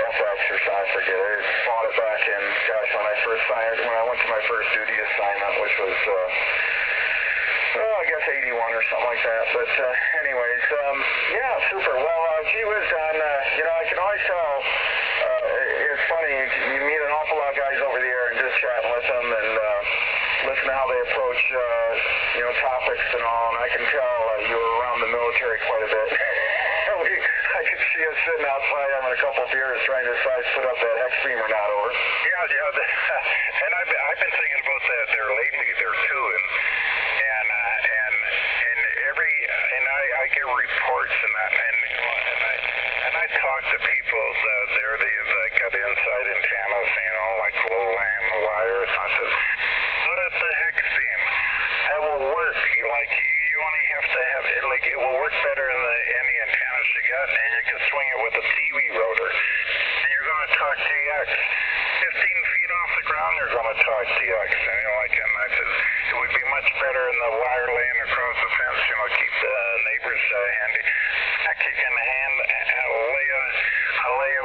FX or something, I forget. I bought it back in, gosh, when I went to my first duty assignment, which was, I guess 81 or something like that. But anyways, yeah, super. Well, gee whiz, Don, I can always tell, it's funny, you meet an awful lot of guys over the air and just chatting with them and listen to how they approach, topics and all, and I can tell you were around the military quite a bit. I could see us sitting outside having a couple beers trying to decide to put up that hex beam or not over. Yeah, and I've been thinking about that there lately there too, and I get reports and that, and I talk to people that got inside antennas, like low-land wires. I said, put up the hex beam. That will work. You only have to have it. It will work better than any antennas you got, and you can swing it with a TV rotor. And you're going to talk TX. 15 feet off the ground, you're going to talk TX. And and I said, it would be much better in the wire laying across the fence. Keep the neighbors handy. Heck, you can lay a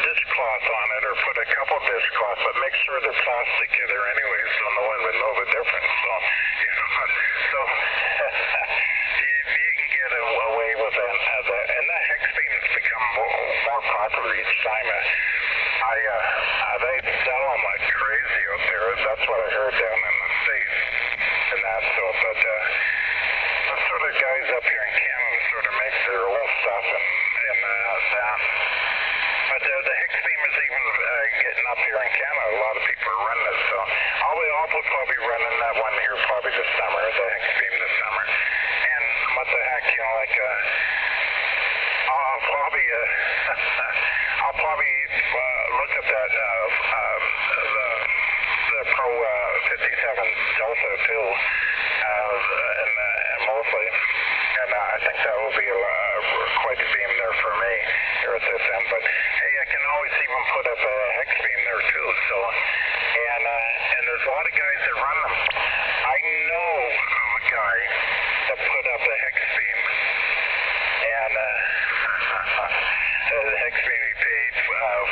dishcloth on it, or put a couple dishcloths, but make sure they're plastic there anyway, so no one would know the difference. So, you can get away with that. And the hex beam has become more popular each time. They sell them like crazy out there. That's what I heard down in the States. And that, but the sort of guys up here in Canada sort of make their own stuff and that. But the hex beam is even getting up here in Canada. A lot of people are running it, so I'll probably running that one here probably this summer, the hex beam this summer. And what the heck, I'll probably also too, and mostly. And I think that will be quite a beam there for me here at this end. But hey, I can always even put up a hex beam there too. So, and there's a lot of guys that run them. I know of a guy that put up a hex beam, and the hex beam he paid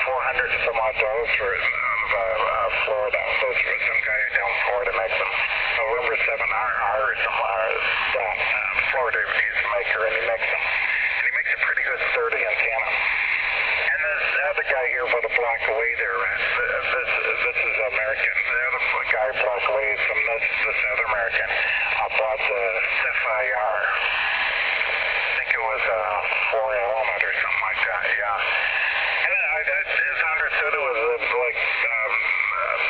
$400 and some odd dollars for it out of Florida. Those were some guy down in Florida makes them. November 7R or something. Florida, he's a maker, and he makes them. And he makes a pretty good sturdy antenna. And this other guy here by the block away there, this is American. The other guy block away is from this other American. I bought the FIR. I think it was a 4 element or something like that, yeah. And it's understood it was like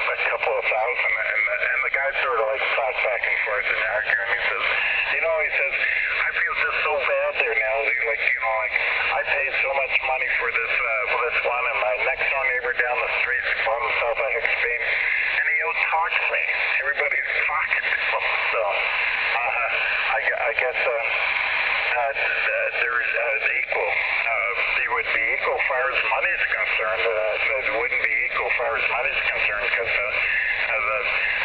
a couple of thousand, and the guy sort of like talked back and forth and arguing. He says, I feel just so bad there now. Like, I paid so much money for this one, and my next door neighbor down the street bought himself a hex beam, and he out-talks me. Everybody's talking to him. So, I guess there's equal. They would be equal as far as money is concerned. It wouldn't be equal as far as money is concerned because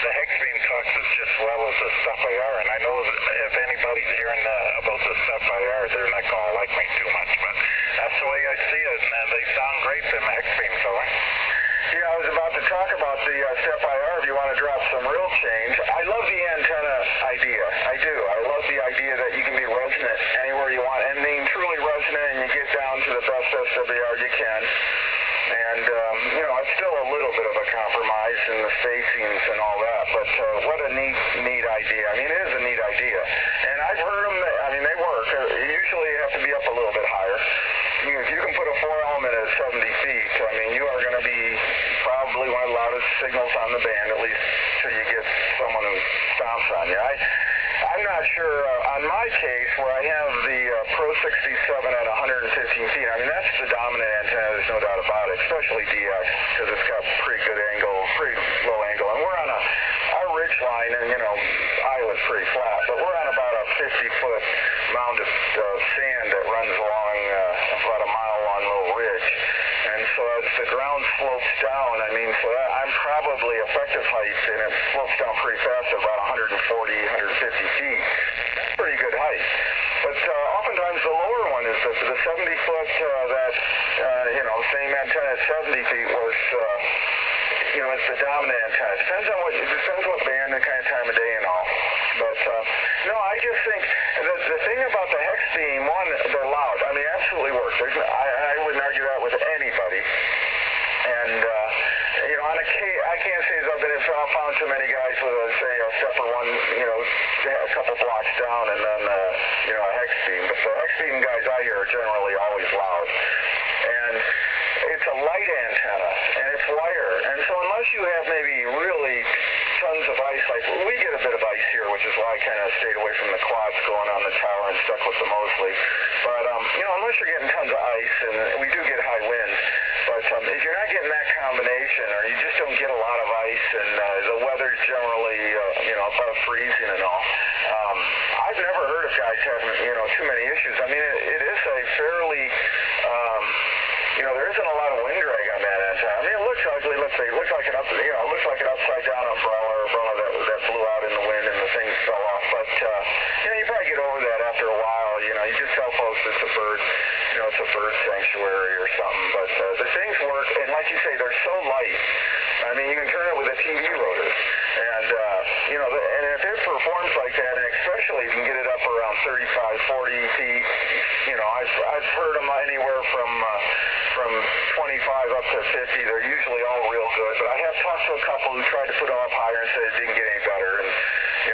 the hex beam talks as just well as the stuff IR, and I know that if anybody's hearing about the stuff IR, they're not going to like me too much, but that's the way I see it, and they sound great, them hex beams, though. Yeah, I was about to talk about the SFIR if you want to drop some real change. I love the antenna idea. I do. I love the idea that you can be resonant anywhere you want. And being truly resonant, and you get down to the best SWR you can. And, it's still a little bit of a compromise in the spacings and all that. But what a neat idea. I mean, it is a neat idea. And I've heard them, they work. Usually you have to be up a little bit higher. If you can put a 4-element at 70 feet, you are going to be probably one of the loudest signals on the band, at least till you get someone who stomps on you. I'm not sure, on my case, where I have the Pro 67 at 115 feet, that's the dominant antenna, there's no doubt about it, especially DX, because it's got pretty good angle, pretty low angle, and we're on our ridge line, and, Iowa's pretty flat, but we're on about a 50-foot mound of sand that runs along about a mile-long little ridge. And so as the ground slopes down, so I'm probably effective height, and it slopes down pretty fast at about 140, 150 feet. That's pretty good height. But oftentimes the lower one is the 70-foot, same antenna at 70 feet was, it's the dominant antenna. It depends what band and kind of time of day and all. But, I just think the thing about the hex beam, one, they're loud. Absolutely works. I wouldn't argue that with anybody. And, I can't say I've found too many guys with a stepper one, a couple blocks down and then, a hex beam. But the hex beam guys I hear are generally always loud. And it's a light antenna, and it's wire. And so unless you have maybe really tons of ice, like we get a bit of ice here, which is why I kind of stayed away from the quads going on the tower and stuck with the Mosley. But, unless you're getting tons of ice, and we do get high winds, but if you're not getting that combination, or you just don't get a lot of ice, and the weather's generally, above freezing and all, I've never heard of guys having, too many issues. It is a fairly, there isn't a lot of wind drag on that antenna. It looks ugly, let's say, it looks like an upside down umbrella that blew out in the wind and the thing fell off, but, you probably get over that after a while. You just tell folks it's a bird, it's a bird sanctuary or something, but the things work, and like you say, they're so light. You can turn it with a TV rotor, and, and if it performs like that, and especially if you can get it up around 35, 40 feet, I've heard them anywhere from 25 up to 50. They're usually all real good, but I have talked to a couple who tried to put them up higher and said it didn't get any better, and,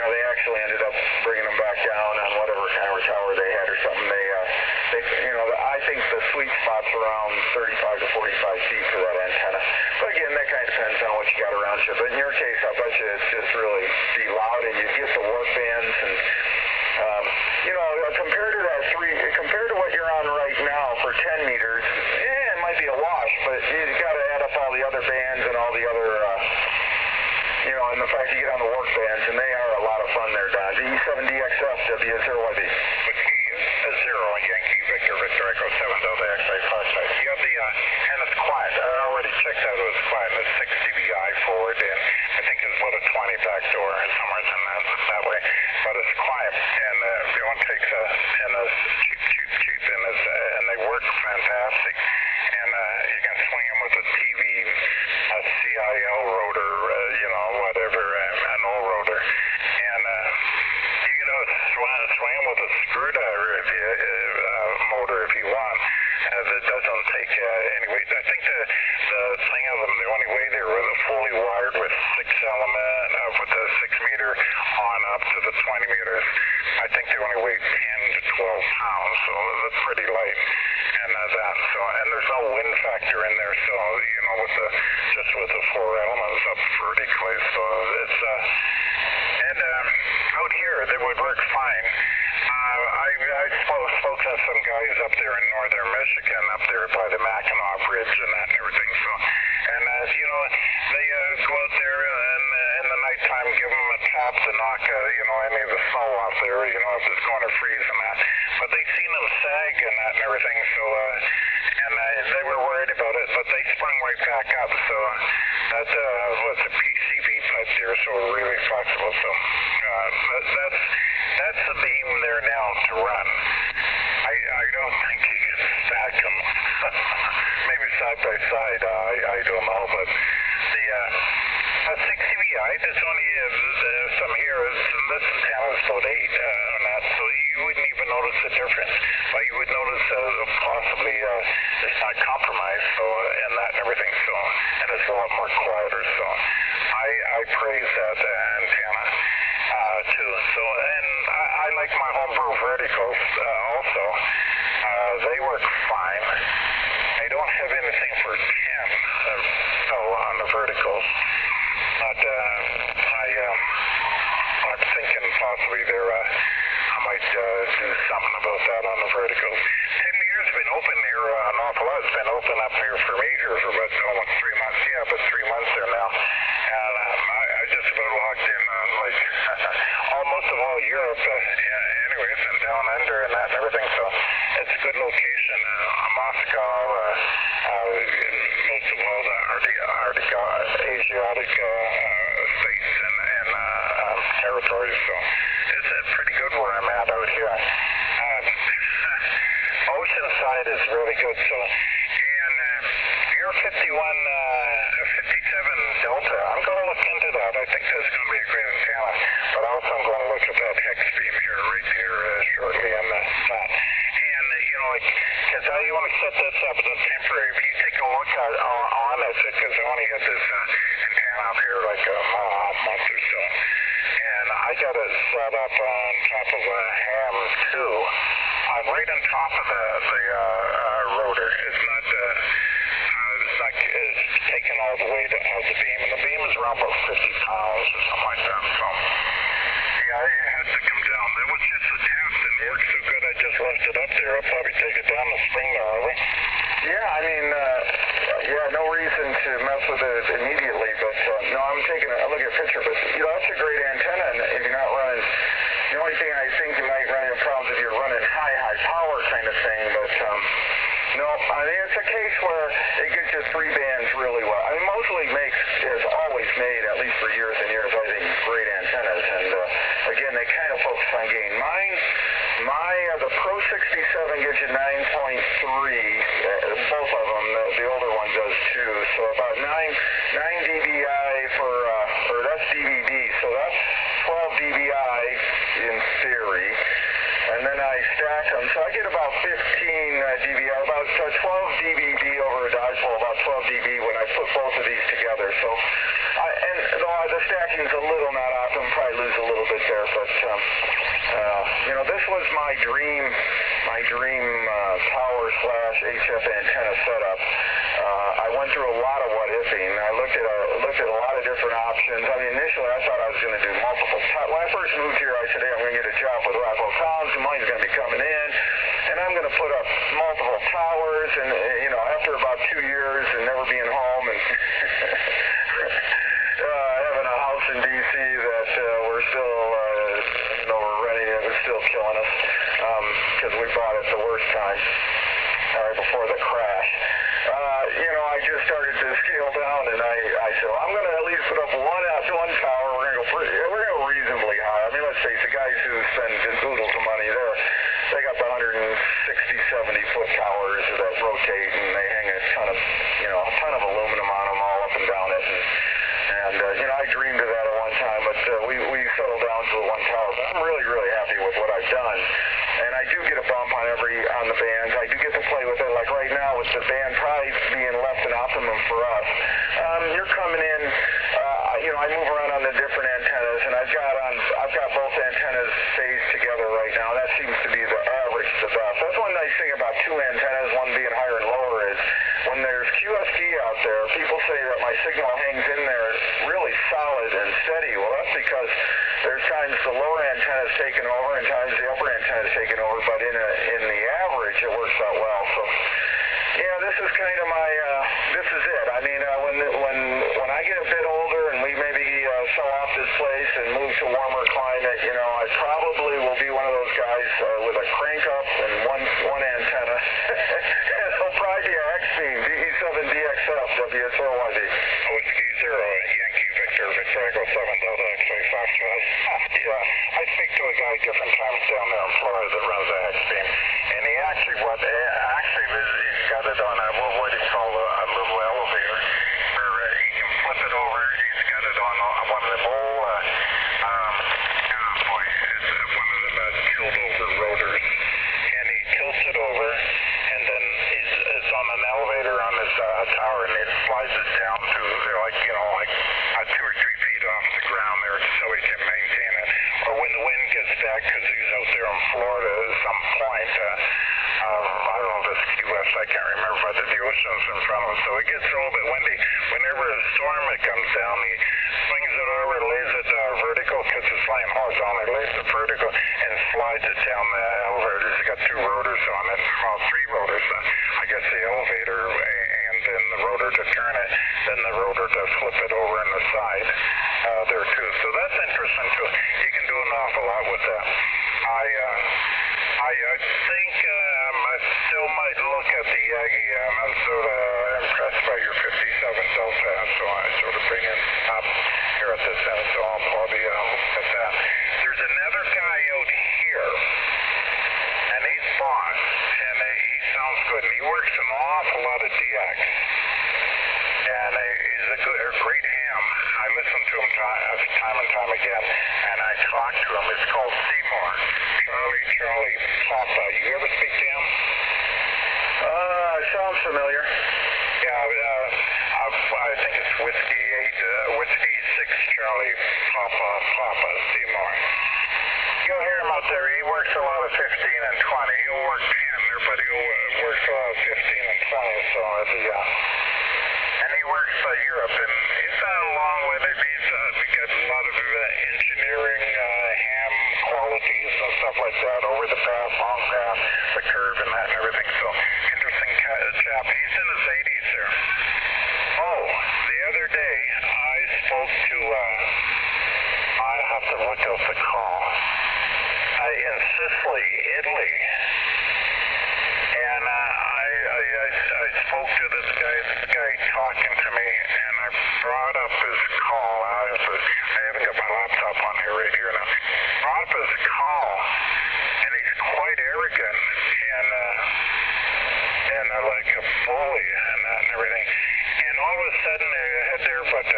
they actually ended up bringing them back down on whatever kind of tower they had or something. I think the sweet spot's around 35 to 45 feet for that antenna. But again, that kind of depends on what you got around you. But in your case, I bet you it's just really be loud, and you get the warp bands, and compared to what you're on right now for 10 meters, it might be a wash, but you got to add up all the other bands and all the other, you know, and the fact you get on the work bands, and they are a lot of fun there, Don. VE7DXF, W0YV. Yankee Victor Echo 7 Delta X-ray Foxtrot. You have the, and it's quiet. I already checked out it was quiet. It's 6 dBi forward, and I think there's about a 20 back door somewhere in that way. But it's quiet, and everyone takes a cheap, and they work fantastic. And you can swing them with a TV, a CIL rotor, you know, whatever, an old rotor, and you can swing them with a screwdriver if you motor if you want. It doesn't take any weight. I think the thing of them, the only way they were fully wired with 6 element with the 6 meter on up to the 20 meters. I think they only weigh 10 to 12 pounds, so it's pretty light. And and there's no wind factor in there, so you know just with the 4 elements up vertically, so it's and out here they would work fine. I spoke to some guys up there in northern Michigan, up there by the Mackinac Bridge and that and everything. So, and you know, they go out there and in the nighttime give them a tap to knock, you know, any of the snow off there, you know, if it's going to freeze and that. But they seen them sag and that and everything. So, and they were worried about it, but they sprung right back up. So that was a PCV type there, so really flexible. So that's the beam there now to run. I don't think you can stack them. Maybe side by side, I don't know, but the 6 dBi, there's only some here, this antenna is about 8 on that, so you wouldn't even notice the difference, but you would notice possibly it's not compromised, so, and that and everything, so, and it's a lot more quieter, so I praise that antenna too. So, and I like my homebrew verticals also. They work fine. I don't have anything for 10 so on the verticals, but I'm thinking possibly there I might do something about that on the verticals. 10 meters has been open here, an awful lot has been open up here for me here for about almost 3 months. Yeah, but 3 months there now. And I just about locked in like almost of all Europe, anyways, and down under and that and everything. So it's a good location. Moscow, most of all the Asiatic states and territories. So it's pretty good where I'm at out here. Oceanside is really good. So, and your 57 Delta, I'm going to look into that. I think that's going to be a great antenna. But also I'm going to look at that hex beam here, right here, shortly on that. And, you know, like, because I only set this up as a temporary. If you take a look on it, because I only had this antenna up here like a month or so. And I got it set up on top of a ham too. I'm right on top of the rotor. It's not it's taken all the way out the beam, and the beam is around about 50 pounds or something like that. So yeah, it has to come down. That was just a test, and it worked so good. I just left it up there. I'll probably take it down the spring now, will we? Yeah, I mean, yeah, no reason to mess with it immediately, but no, I'm taking a look at a picture, but you know, that's a great antenna, and if you're not running, the only thing I think you might run into problems if you're running high power kind of thing, but no, I mean, it's a case where it gets you 3 bands really well. I mean, Mosley has always made, at least for years and years, I think, great antennas, and again, they kind of focus on gain. The Pro 67 gives you 9.3, both of them, the older one does too, so about 9 dBi or that's DVD, so that's 12 dBi in theory. And then I stack them, so I get about 15 dB, about 12 dBd over a dipole, about 12 dB when I put both of these together. So, and the stacking's a little not optimum, probably lose a little bit there, but you know, this was my dream tower / HF antenna setup. I went through a lot of what-ifing. I looked at a lot of different options. I mean, initially I thought I was going to do multiple. When I first moved here, I said, hey, I'm going to get a job with Rockwell Collins. The money's going to be coming in, and I'm going to put up multiple towers. And you know, after about 2 years and never being home and having a house on us because we bought it the worst time, right before the crash. I just started to scale down, and I said, well, I'm going to at least put up one tower. We're going to go reasonably high. I mean, let's face it, guys who spend oodles of money there, they got the 160, 70-foot towers that rotate, and they hang a ton of aluminum on them all up and down it. And I dreamed of that at one time, but we settled down to the one tower. But I'm really, really happy with what I've done. And I do get a bump on the bands. I do get to play with it. Like right now, with the band probably being less than optimum for us. You're coming in. I move around on the different antennas, and I've got both antennas phased together right now. That seems to be the average, the best. That's one nice thing about two antennas, one being higher and lower, is when there's QST out there, people say that my signal hangs in there really solid and steady. Well, that's because there's times the lower antenna is taking over and times the upper antenna is taking over, but in the average, it works out well. So, this is kind of this is it. I mean, when I get a bit older and we maybe sell off this place and move to warmer climate, I probably will be one of those guys with a crank up and one antenna. It'll probably be a X-beam, VE7DXF, W0YV. Whiskey 0, Yankee Victor, Victor Echo 7 Delta X-ray Foxtrot. Yeah, I speak to a guy different times down there in Florida that runs a X-beam, and he actually he's got it on what he call a little elevator, where he can flip it over. He's got it on one of the old, it's one of them tilt over rotors, and he tilts it over, and then it's on an elevator on this tower, and it slides it down to like 2 or 3 feet off the ground there, so he can maintain it. Or when the wind gets back, because he's out there in Florida at some point, I don't know if it's Key West, I can't remember, but the ocean's in front of him, so it gets a little bit windy. Whenever a storm that comes down, he swings it over, lays it vertical, because it's flying horizontal, he lays it vertical and slides it down the elevator. He's got 2 rotors on it, well, 3 rotors. I guess the elevator and then the rotor to turn it, then the rotor to flip it over in the side there too. So that's interesting too. You can do an awful lot with that. I think I still might look at the Yagi. I'm sort of impressed by your 57 Delta, so I sort of bring it up here at this end, so I'll probably look at that. There's another guy out here, and he's boss, and he sounds good, and he works an awful lot of DX, and he's a great ham. I listen to him time and time again, and I talk to him. It's called Seymour. Charlie Papa. You ever speak to him? Sounds familiar. Yeah, I think it's Whiskey 6 Charlie Papa Seymour. You'll hear him out there. He works a lot of 15 and 20. He'll work 10 there, but he'll work a lot of 15 and 20. So and he works Europe, and he's done along with it. We got a lot of engineering ham qualities and stuff like that over the path, long path, the curve and that and everything. So interesting chap. He's in his 80s there. Oh, the other day I spoke to, I have to look up the call, in Sicily, Italy. And I spoke to this guy talking to me, and I brought up his call. I haven't got my laptop on here right here now. Brought up his call, and he's quite arrogant, and like a bully and that and everything. And all of a sudden, they had there, but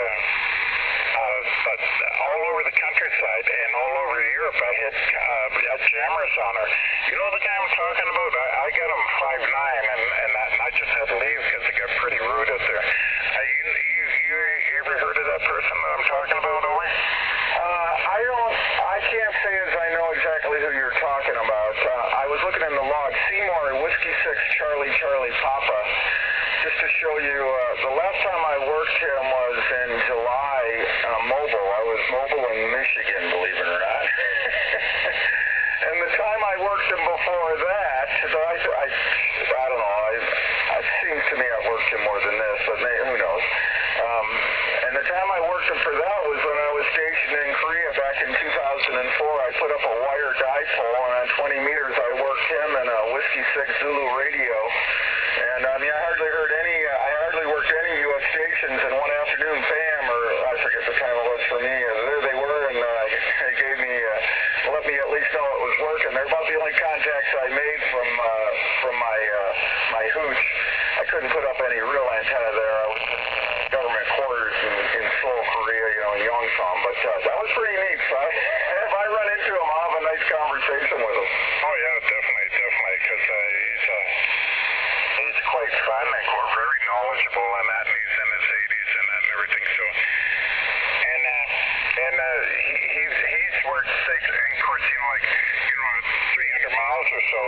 all over the countryside and all over Europe, I had jammers on her. You know the guy I'm talking about? I got him 5'9", and I just had to leave because it got pretty rude out there. You ever heard of that person that I'm talking about, Owen? I can't say as I know exactly who you're talking about. I was looking in the log. Seymour, Whiskey 6 Charlie Papa. Just to show you, the last time I worked him was in July, mobile. I was mobile in Michigan, believe it or not. And the time I worked him before that, though I don't know, it seems to me I've worked him more than this, but who knows. And the time I worked him for that was when I was stationed in Korea back in 2004. I put up a wire dipole, and on him. But that was pretty neat. So if I run into him, I'll have a nice conversation with him. Oh yeah, definitely, because he's quite fun and very knowledgeable and that, and he's in his 80s and that and everything. So, he's worked six, and of course, 300 miles or so,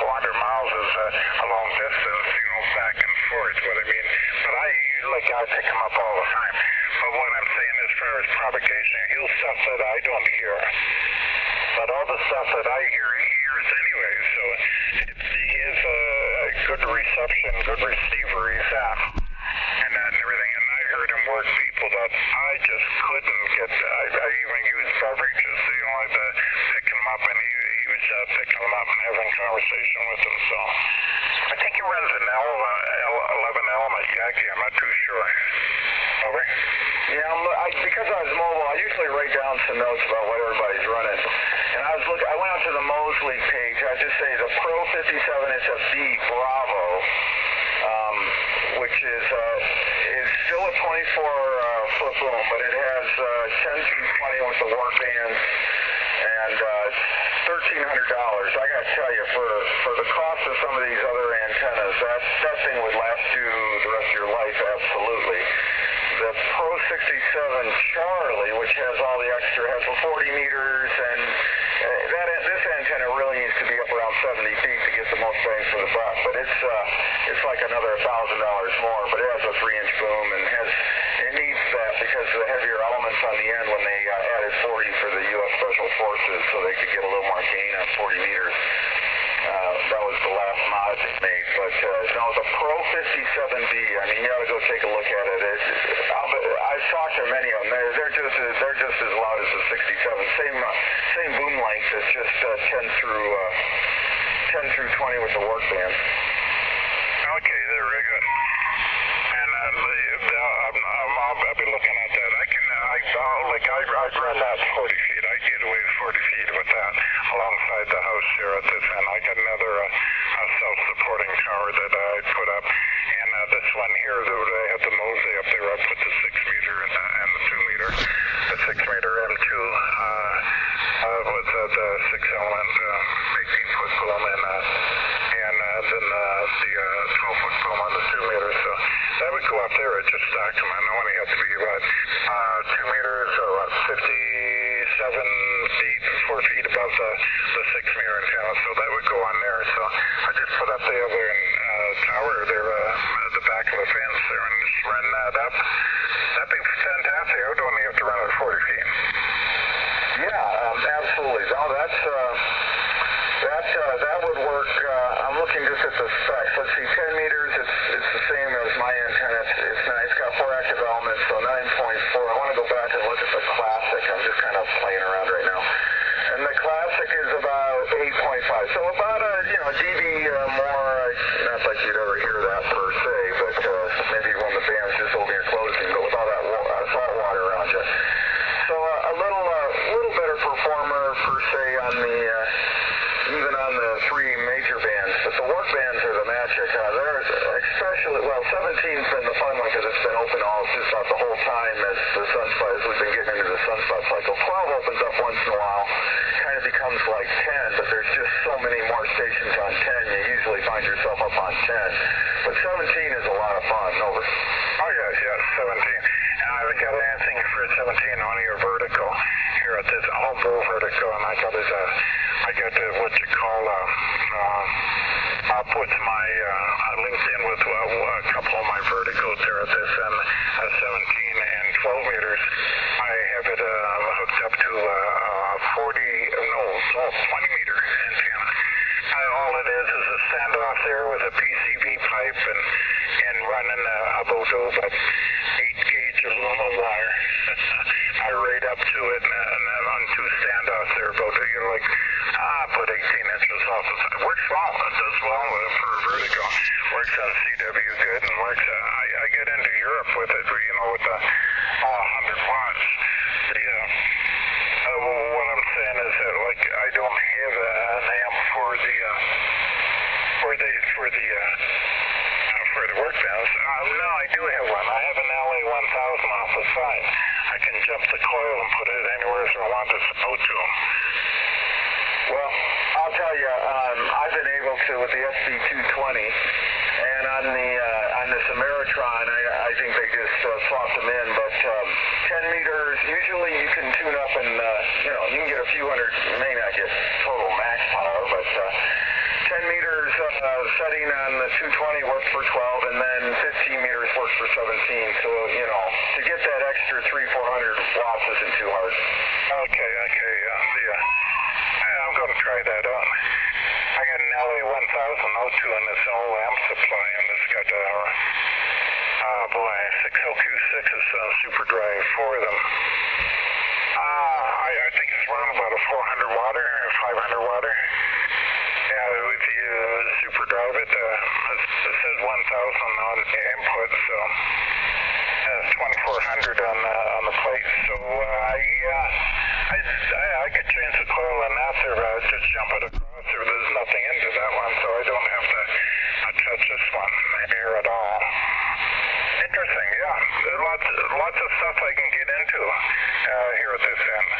400 miles is a long distance, back and forth. What I mean, but I pick him up all the time. But what I'm saying as far as propagation, he'll stuff that I don't hear. But all the stuff that I hear, he hears anyway. So he has a good reception, good receiver. He's and that and everything. And I heard him work people that I just couldn't get. I even used beverages, to pick him up, and he was picking them up and having conversation with them. So I think he runs an 11 element Yankee. I'm not too sure. Over. Yeah, because I was mobile, I usually write down some notes about what everybody's running. And I went out to the Mosley page. I just say the Pro 57SFD Bravo, which is still a 24-foot boom, but it has 10 through 20 with the work band and $1,300. I got to tell you, for the cost of some of these other antennas, that thing would last you the rest of your life, absolutely. The Pro 67 Charlie, which has all the extra, has the 40 meters, and this antenna really needs to be up around 70 feet to get the most bang for the buck. But it's like another $1,000 more. But it has a 3-inch boom, and it needs that because of the heavier elements on the end when they added 40 for the U.S. Special Forces, so they could get a little more gain on 40 meters. That was the last mod they made. But no, the Pro 57B, I mean, you ought to go take a look at it. I've talked to many of them. They're just as loud as the 67. Same boom length. It's just 10 through 20 with the work band. Okay, they're very good. And I'll be looking at that. I'd run that 40 feet. I get away 40 feet with that alongside the house here at this end. I got another self-supporting tower that I put up. And this one here, I have the Mosey up there. I put the 6 meter and the 2 meter. The 6 meter M2 was the 6 element 18-foot boom and then the 12-foot boom on the 2 meter. So that would go up there. It just stacked them. I know only have to be about 2 meters or 57 feet, 4 feet above the 6 meter antenna. So that would go on there. So I just put up the other tower there, the back of the fence there, and just run that up. That'd be fantastic. I would only have to run it 40 feet. Yeah, absolutely. No, that would work. I'm looking just at the specs. Let's see, 10 meters. It's the same as my antenna. It's nice. It's got 4 active elements, so 9.4. I want to go back and look at the Classic. I'm just kind of playing around right now. And the Classic is about 8.5. So about a dB more. Not like you'd ever hear that per se, but maybe when the band's just over your clothes, you go with all that salt water around you. So a little better performer per se on the even on the 3 major bands, but the work bands are the magic. There's especially 17's been the fun one because it's been open just about the whole time as we've been getting into the sunspot cycle. 12 opens up once in a while, kind of becomes like 10, but there's just so many more stations on 10. You usually find yourself up on 10, but 17 is a lot of fun. Over. Oh yeah, 17. And I haven't got anything for 17 on your vertical here at this all bull vertical, and I got what you call up with my linked in with a couple of my verticals there at this end, 17 and 12 meters. I have it hooked up to 20 meter antenna. All it is a standoff there with a PCV pipe and running about 8 gauge aluminum wire. I rayed up to it and on 2 standoffs there, about put 18 inches off the side. Works well. It does well for vertical. Works on CW good and works. I get into Europe with it, with the 100 watts. What I'm saying is that I don't have an amp for the work bands. No, I do have one. I have an LA 1000 off the side. I can been able to with the SB220, and on this Ameritron, I think they just swapped them in. But 10 meters, usually you can tune up and you can get a few hundred. You may not get total max power, but 10 meters setting on the 220 works for 12, and then 15 meters works for 17. So to get that extra 300-400 watts isn't too hard. Okay, I'm going to try that out. I got an LA1002 in this old amp supply, and it's got 6026 is super drive for them. I think it's around about a 400 watt or 500 watt. Yeah, if you super drive it, it says 1,000 on the input, so 2,400 on the plate. So I could change the coil on that there, just jump it across. There's nothing into that one, so I don't have to touch this one here at all. Interesting, yeah. There's lots of stuff I can get into here at this end.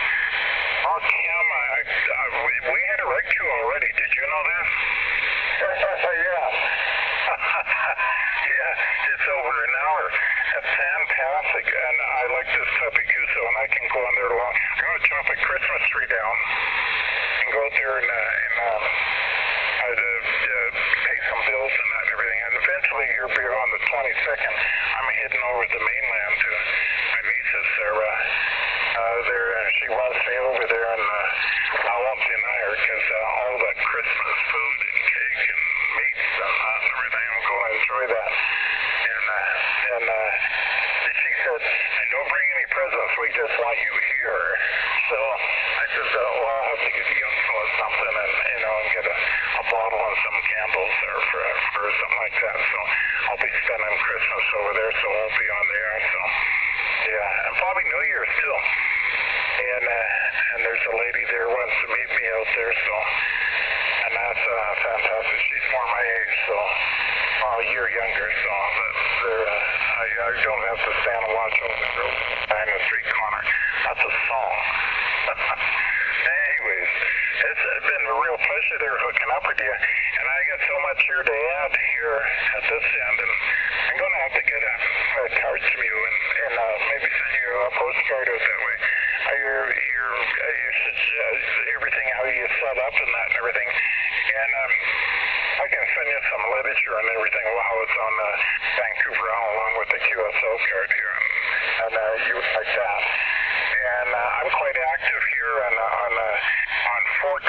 Oh, Kim, we had a reg queue already. Did you know that? Yeah. Yeah, it's over an hour. That's fantastic, and I like this type of queue, so I can go in there long. I'm going to chop a Christmas tree down and go out there and pay some bills and that and everything. And eventually, here on the 22nd, I'm heading over to the mainland to my niece's Sarah. She wants me over there, and I won't deny her because all that Christmas food and cake and meats and everything, I'm going to enjoy that. And she said, and don't bring any presents, we just want you here. So I said, well, I'll have to get the young fella something and get a bottle and some candles there for something like that. So I'll be spending Christmas over there, so I'll be on there. So yeah, and probably New Year's too. And there's a lady there who wants to meet me out there, so, and that's fantastic. She's more my age, so, a year younger, so I don't have to stand and watch over the girls behind the street corner. That's a song. Anyways, it's been a real pleasure there hooking up with you, and I got so much here to add here at this end, and I'm going to have to get a card from you and maybe send you a postcard out that way. Everything, how you set up and that and everything. And I can send you some literature and everything, how it's on Vancouver Island along with the QSL card here. And you would like that. And I'm quite active here on 420.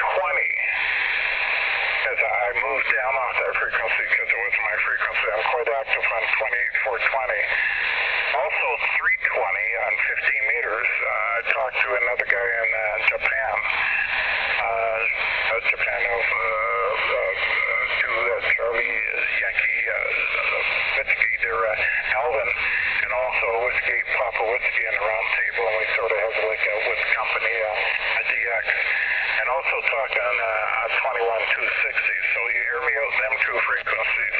As I moved down off that frequency because it wasn't my frequency. I'm quite active on 420. Also 320 on 15 meters. I talked to another guy in Japan. Japan to Charlie Yankee Whiskey, they're Alvin, and also Whiskey, Papa Whiskey in the round table, and we sort of have like a with company, a DX. And also talked on 21260. So you hear me out them two frequencies.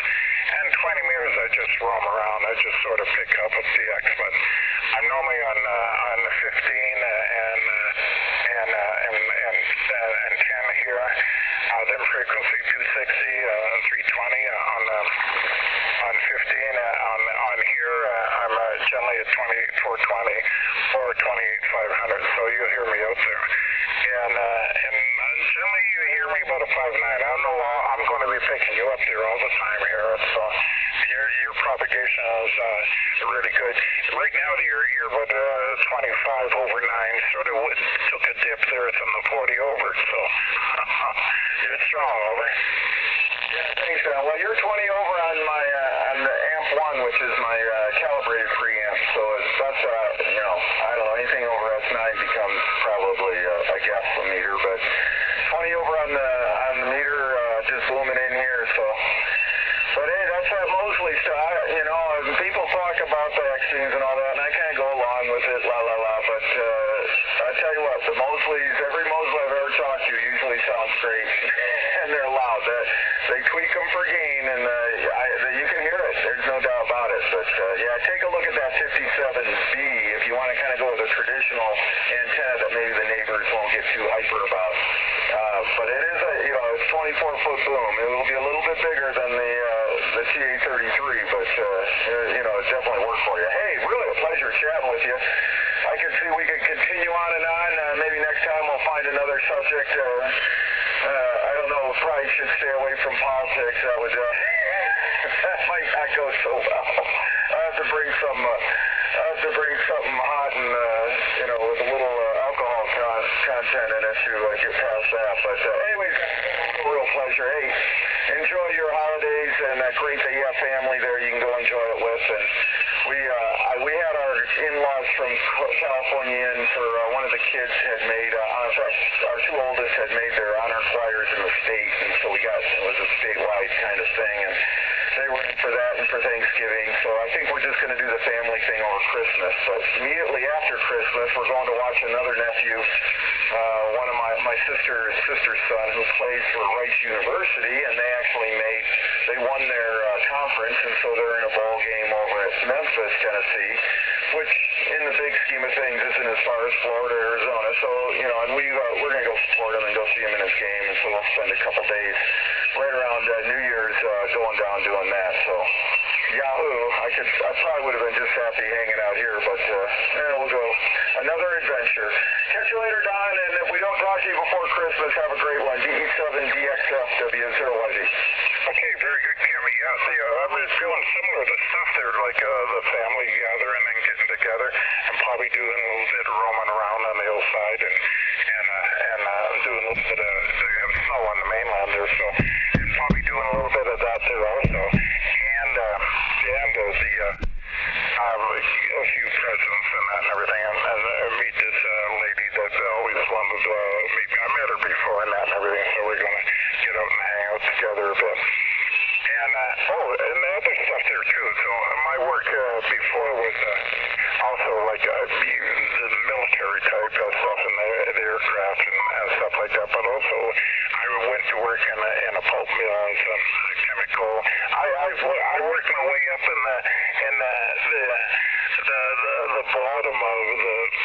And 20 meters I just roam around. I just sort of pick up a CX, but I'm normally on the 15 and 10 here. Then frequency 260 and 320 on 15. On here I'm generally at 28420 or 28500. So you'll hear me out there. And generally you hear me about a 5.9. I don't know. I'm going to be picking you up there all the time here. So your propagation is really good. Right now you're about 25 over 9. Sort of took a dip there. It's on the 40 over. So you're strong, over. Yeah, thanks. Well, you're 20 over on my on the amp 1, which is my calibrated preamp. So that's I don't know, anything over S9 becomes probably a guesstimator, but 20 over on the meter, just booming in here. So, but hey, that's that Mosley stuff. People talk about vaccines and all that, and I kind of go along with it, But I tell you what, the Mosleys, every Mosley I've ever talked to usually sounds great, and they're loud. They tweak them for gain, and you can hear it. There's no doubt about it. But yeah, take a look at that 57B if you want to kind of go with a traditional antenna that maybe the neighbors won't get too hyper about. But it is it's 20 24-foot boom. It will be a little bit bigger than the TA-33, but you know, it definitely worked for you. Hey, really a pleasure chatting with you. I can see we could continue on and on. Maybe next time we'll find another subject. I don't know. Probably should stay away from politics. That would that might not go so well. I have to bring some. Something hot and you know, with a little alcohol content in it to get past that. But anyways, a real pleasure. Hey, enjoy your holidays, and great that you have family there you can go enjoy it with. And we had our in-laws from California in for one of the kids had made our two oldest had made their honor choirs in the state, and so it was a statewide kind of thing, and they were in for that and for Thanksgiving. So I think we're just going to do the family thing over Christmas. But immediately after Christmas, we're going to watch another nephew, one of my sister's son, who plays for Rice University, and they won their conference, and so they're in a bowl game over at Memphis, Tennessee, which in the big scheme of things isn't as far as Florida, Arizona. So, you know, and we're going to go support him and go see him in his game, and so we'll spend a couple days right around New Year's going down doing that. So, yahoo! I probably would have been just happy hanging out here, but we'll go another adventure. Catch you later, Don, and if we don't talk to you before Christmas, have a great one. VE7DXF, W0YV. Okay, very good, Kimmy. Yeah, I was feeling similar to stuff there, like the family gathering and getting together, and probably doing a little bit of roaming around on the hillside, and doing a little bit of snow on the mainland there, so and probably doing a little bit of that there also, and a few presents and that and everything, and meet this lady that always wanted to meet me. I met her before and that and everything, so we're going to get out and hang out together a bit. And the other stuff there too. So my work before was also like the military type stuff in the aircraft and stuff like that. But also I went to work in a pulp mill and some chemical. I worked my way up in the bottom of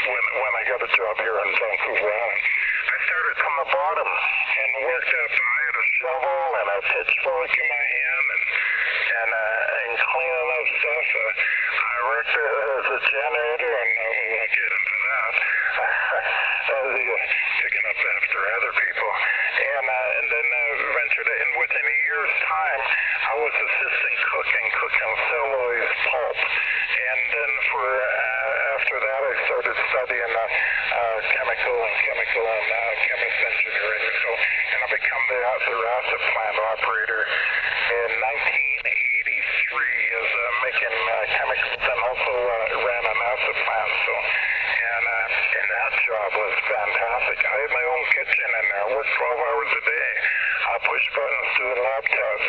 when I got a job here in Vancouver Island. I started from the bottom and worked up. I had a shovel and a pitchfork in my hand and cleaning up stuff. I worked as a janitor, and we won't get into that. Picking up after other people, and then ventured in. Within a year's time, I was assistant cook and cooking cellulose pulp, and then after that, I started studying chemical and chemist engineering. So, and I became their acid plant operator in 1983 as making chemicals, and also ran an acid plant. So, and that job was fantastic. I had my own kitchen in there. I worked 12 hours a day. I pushed buttons, doing lab tests,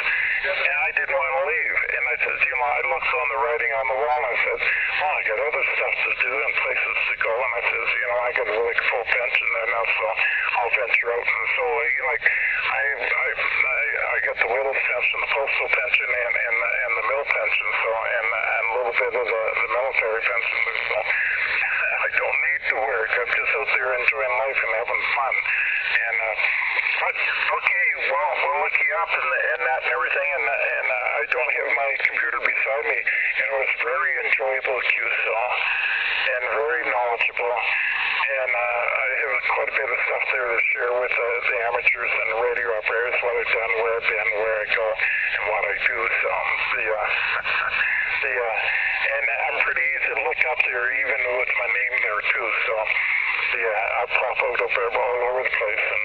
and I didn't want to leave. And I said, you know, I looked on the writing on the wall, and I said, well, I got other stuff to do and places to go. And I said, you know, I got a really full pension there now, so I'll venture out. And so, like, I got the Willis pension, the postal pension, and the mill pension, so and a little bit of the military pension. So I don't need to work. I'm just out there enjoying life and having fun. And but okay, well, we'll look you up and that and everything. And I don't have my computer beside me. And it was very enjoyable QSO and very knowledgeable. And I have quite a bit of stuff there to share with the amateurs and the radio operators, what I've done, where I've been, where I go, and what I do. So and I'm pretty easy to look up there, even with my name there too. So I pop out up all over the place, and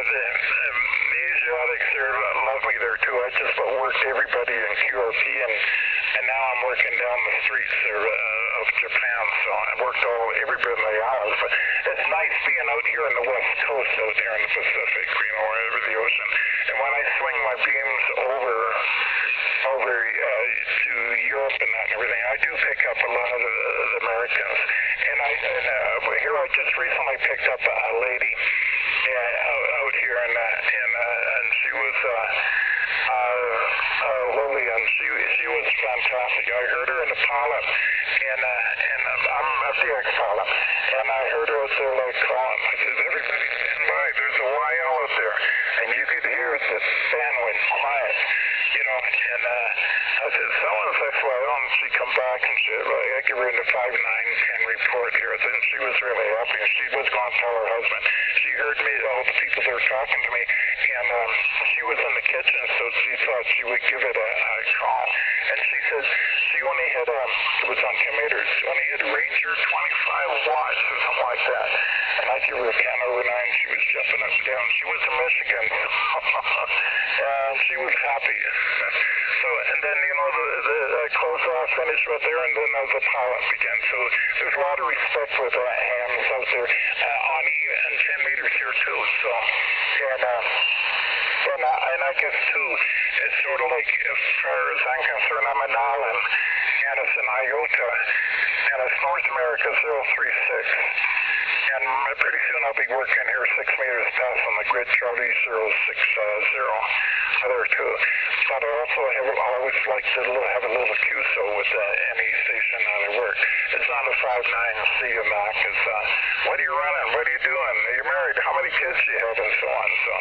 the Asiatics there love me there too. I just worked everybody in QRP, and now I'm working down the streets there of Japan. So I worked everybody in the islands. But it's nice being out here on the west coast, out here in the Pacific, you know, over the ocean. And when I swing my beams over to Europe and that and everything, I do pick up a lot of the Americans. And here I just recently picked up a lady out here, and she was Lillian. She was fantastic. I heard her in the pilot, and I'm a FDX pilot, and I heard her out there like calling. I said, everybody stand by. There's a YL out there, and you could hear really happy. And she was going to tell her husband. She heard me, all the people that were talking to me, and she was in the kitchen, so she thought she would give it a call. And she said she only had, it was on Tomatoes, she only had Ranger 25 watts or something like that. And I give her a 10 over 9, she was jumping up and down. She was in Michigan, and she was happy. So, and then, you know, the close off finished right there, and then the pilot began. So there's a lot of respect for the hams out there on and 10 meters here too. So, and I guess too, it's sort of like, as far as I'm concerned, I'm an island, and it's an IOTA, and it's North America 036. And pretty soon I'll be working here 6 meters past on the grid Charlie 060 there too. But I also always like to have a little QSO with any station that I work. It's not a 5.9 C Mac. It's what are you running? What are you doing? Are you married? How many kids do you have? And so on. So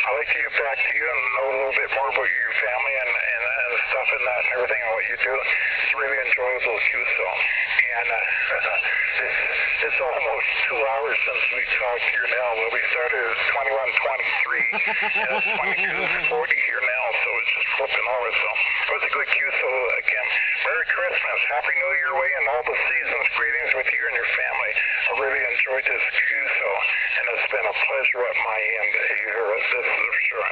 I'd like to get back to you and know a little bit more about your family and stuff and that and everything and what you do. It's really enjoyable QSO. And it's almost 2 hours since we talked here now. Well, we started at 21:23, and it's 22:40 here now, so it's just flipping over. So it was a good QSO again. Merry Christmas, Happy New Year way, and all the seasons. Greetings with you and your family. I really enjoyed this QSO, and it's been a pleasure at my end here. This is for sure.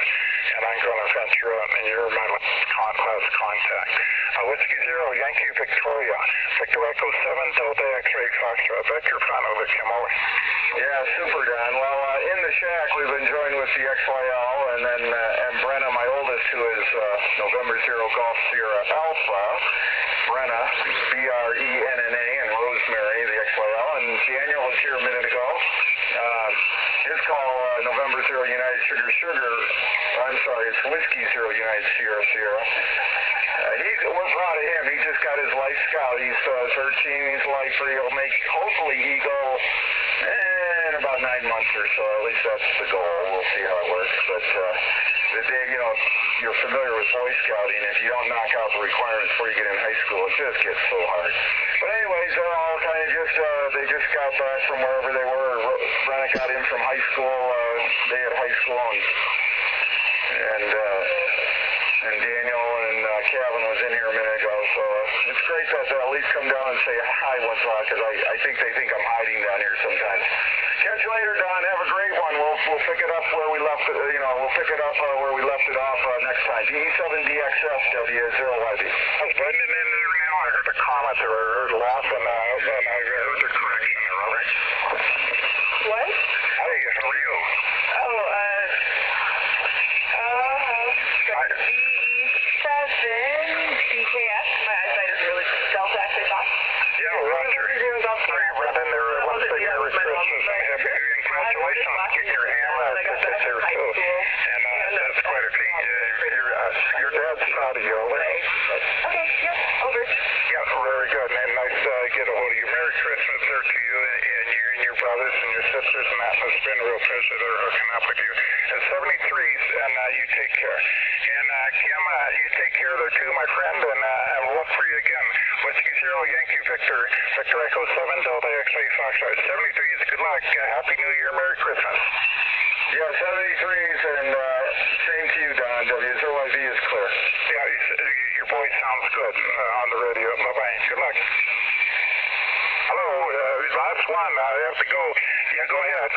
And I'm going to venture out, and you're my last contact. Whiskey Zero, Yankee Victoria, Victor Echo 7, Delta X-Ray Foxtrot. Back your front over, Kim over. Yeah, super, Don. Well, in the shack, we've been joined with the XYL, and then and Brenna, my oldest, who is November 0 Golf Sierra Alpha. Brenna, BRENNA, and Rosemary, the XYL, and Daniel was here a minute ago. His call, November 0 United Sugar. I'm sorry, it's Whiskey 0 United Sierra Sierra. We're proud of him. He just got his life scout. He's 13. He's lifer. He'll make, hopefully, Eagle in about 9 months or so. At least that's the goal. We'll see how it works. But you know, you're familiar with Boy Scouting. If you don't knock out the requirements before you get in high school, it just gets so hard. But anyways, they're all kind of just, they just got back from wherever they were. Brenna got in from high school. They had high school, and Daniel and Kevin was in here a minute ago, so it's great that they'll at least come down and say hi once in a while, because I think they think I'm hiding down here sometimes. Catch you later, Don. Have a great one. We'll pick it up where we left it. You know, we'll pick it up where we left it off next time. VE7DXF, W0YV. I was blending in there now. I heard a comment there. I heard a laugh, and I heard a correction there. All right. What? Hey, how are you? VE7DXF. My eyesight is really Delta X-Ray Fox. Yeah, Roger. Are you running there? Once they Merry Christmas and Happy New Year. Congratulations on getting your hammer there too. And that's quite a feat. Your dad's proud of you, over. Okay, yep, over. Yeah, very good. And nice to get a hold of you. Merry Christmas there to you and your brothers and your sisters and that. It's been a real pleasure they're hooking up with you. And 73s, and you take care. And Kim, you take care there too, my friend, and we'll look for you again. Whiskey Zero, Yankee Victor, Victor Echo 7, Delta X-Ray Foxtrot. 73s, good luck. Happy New Year, Merry Christmas. Yeah, 73s, and same to you, Don. W0YV is clear. Yeah, your voice sounds good on the radio. Bye-bye. Good luck. Hello, last one. I have to go. Yeah, go ahead.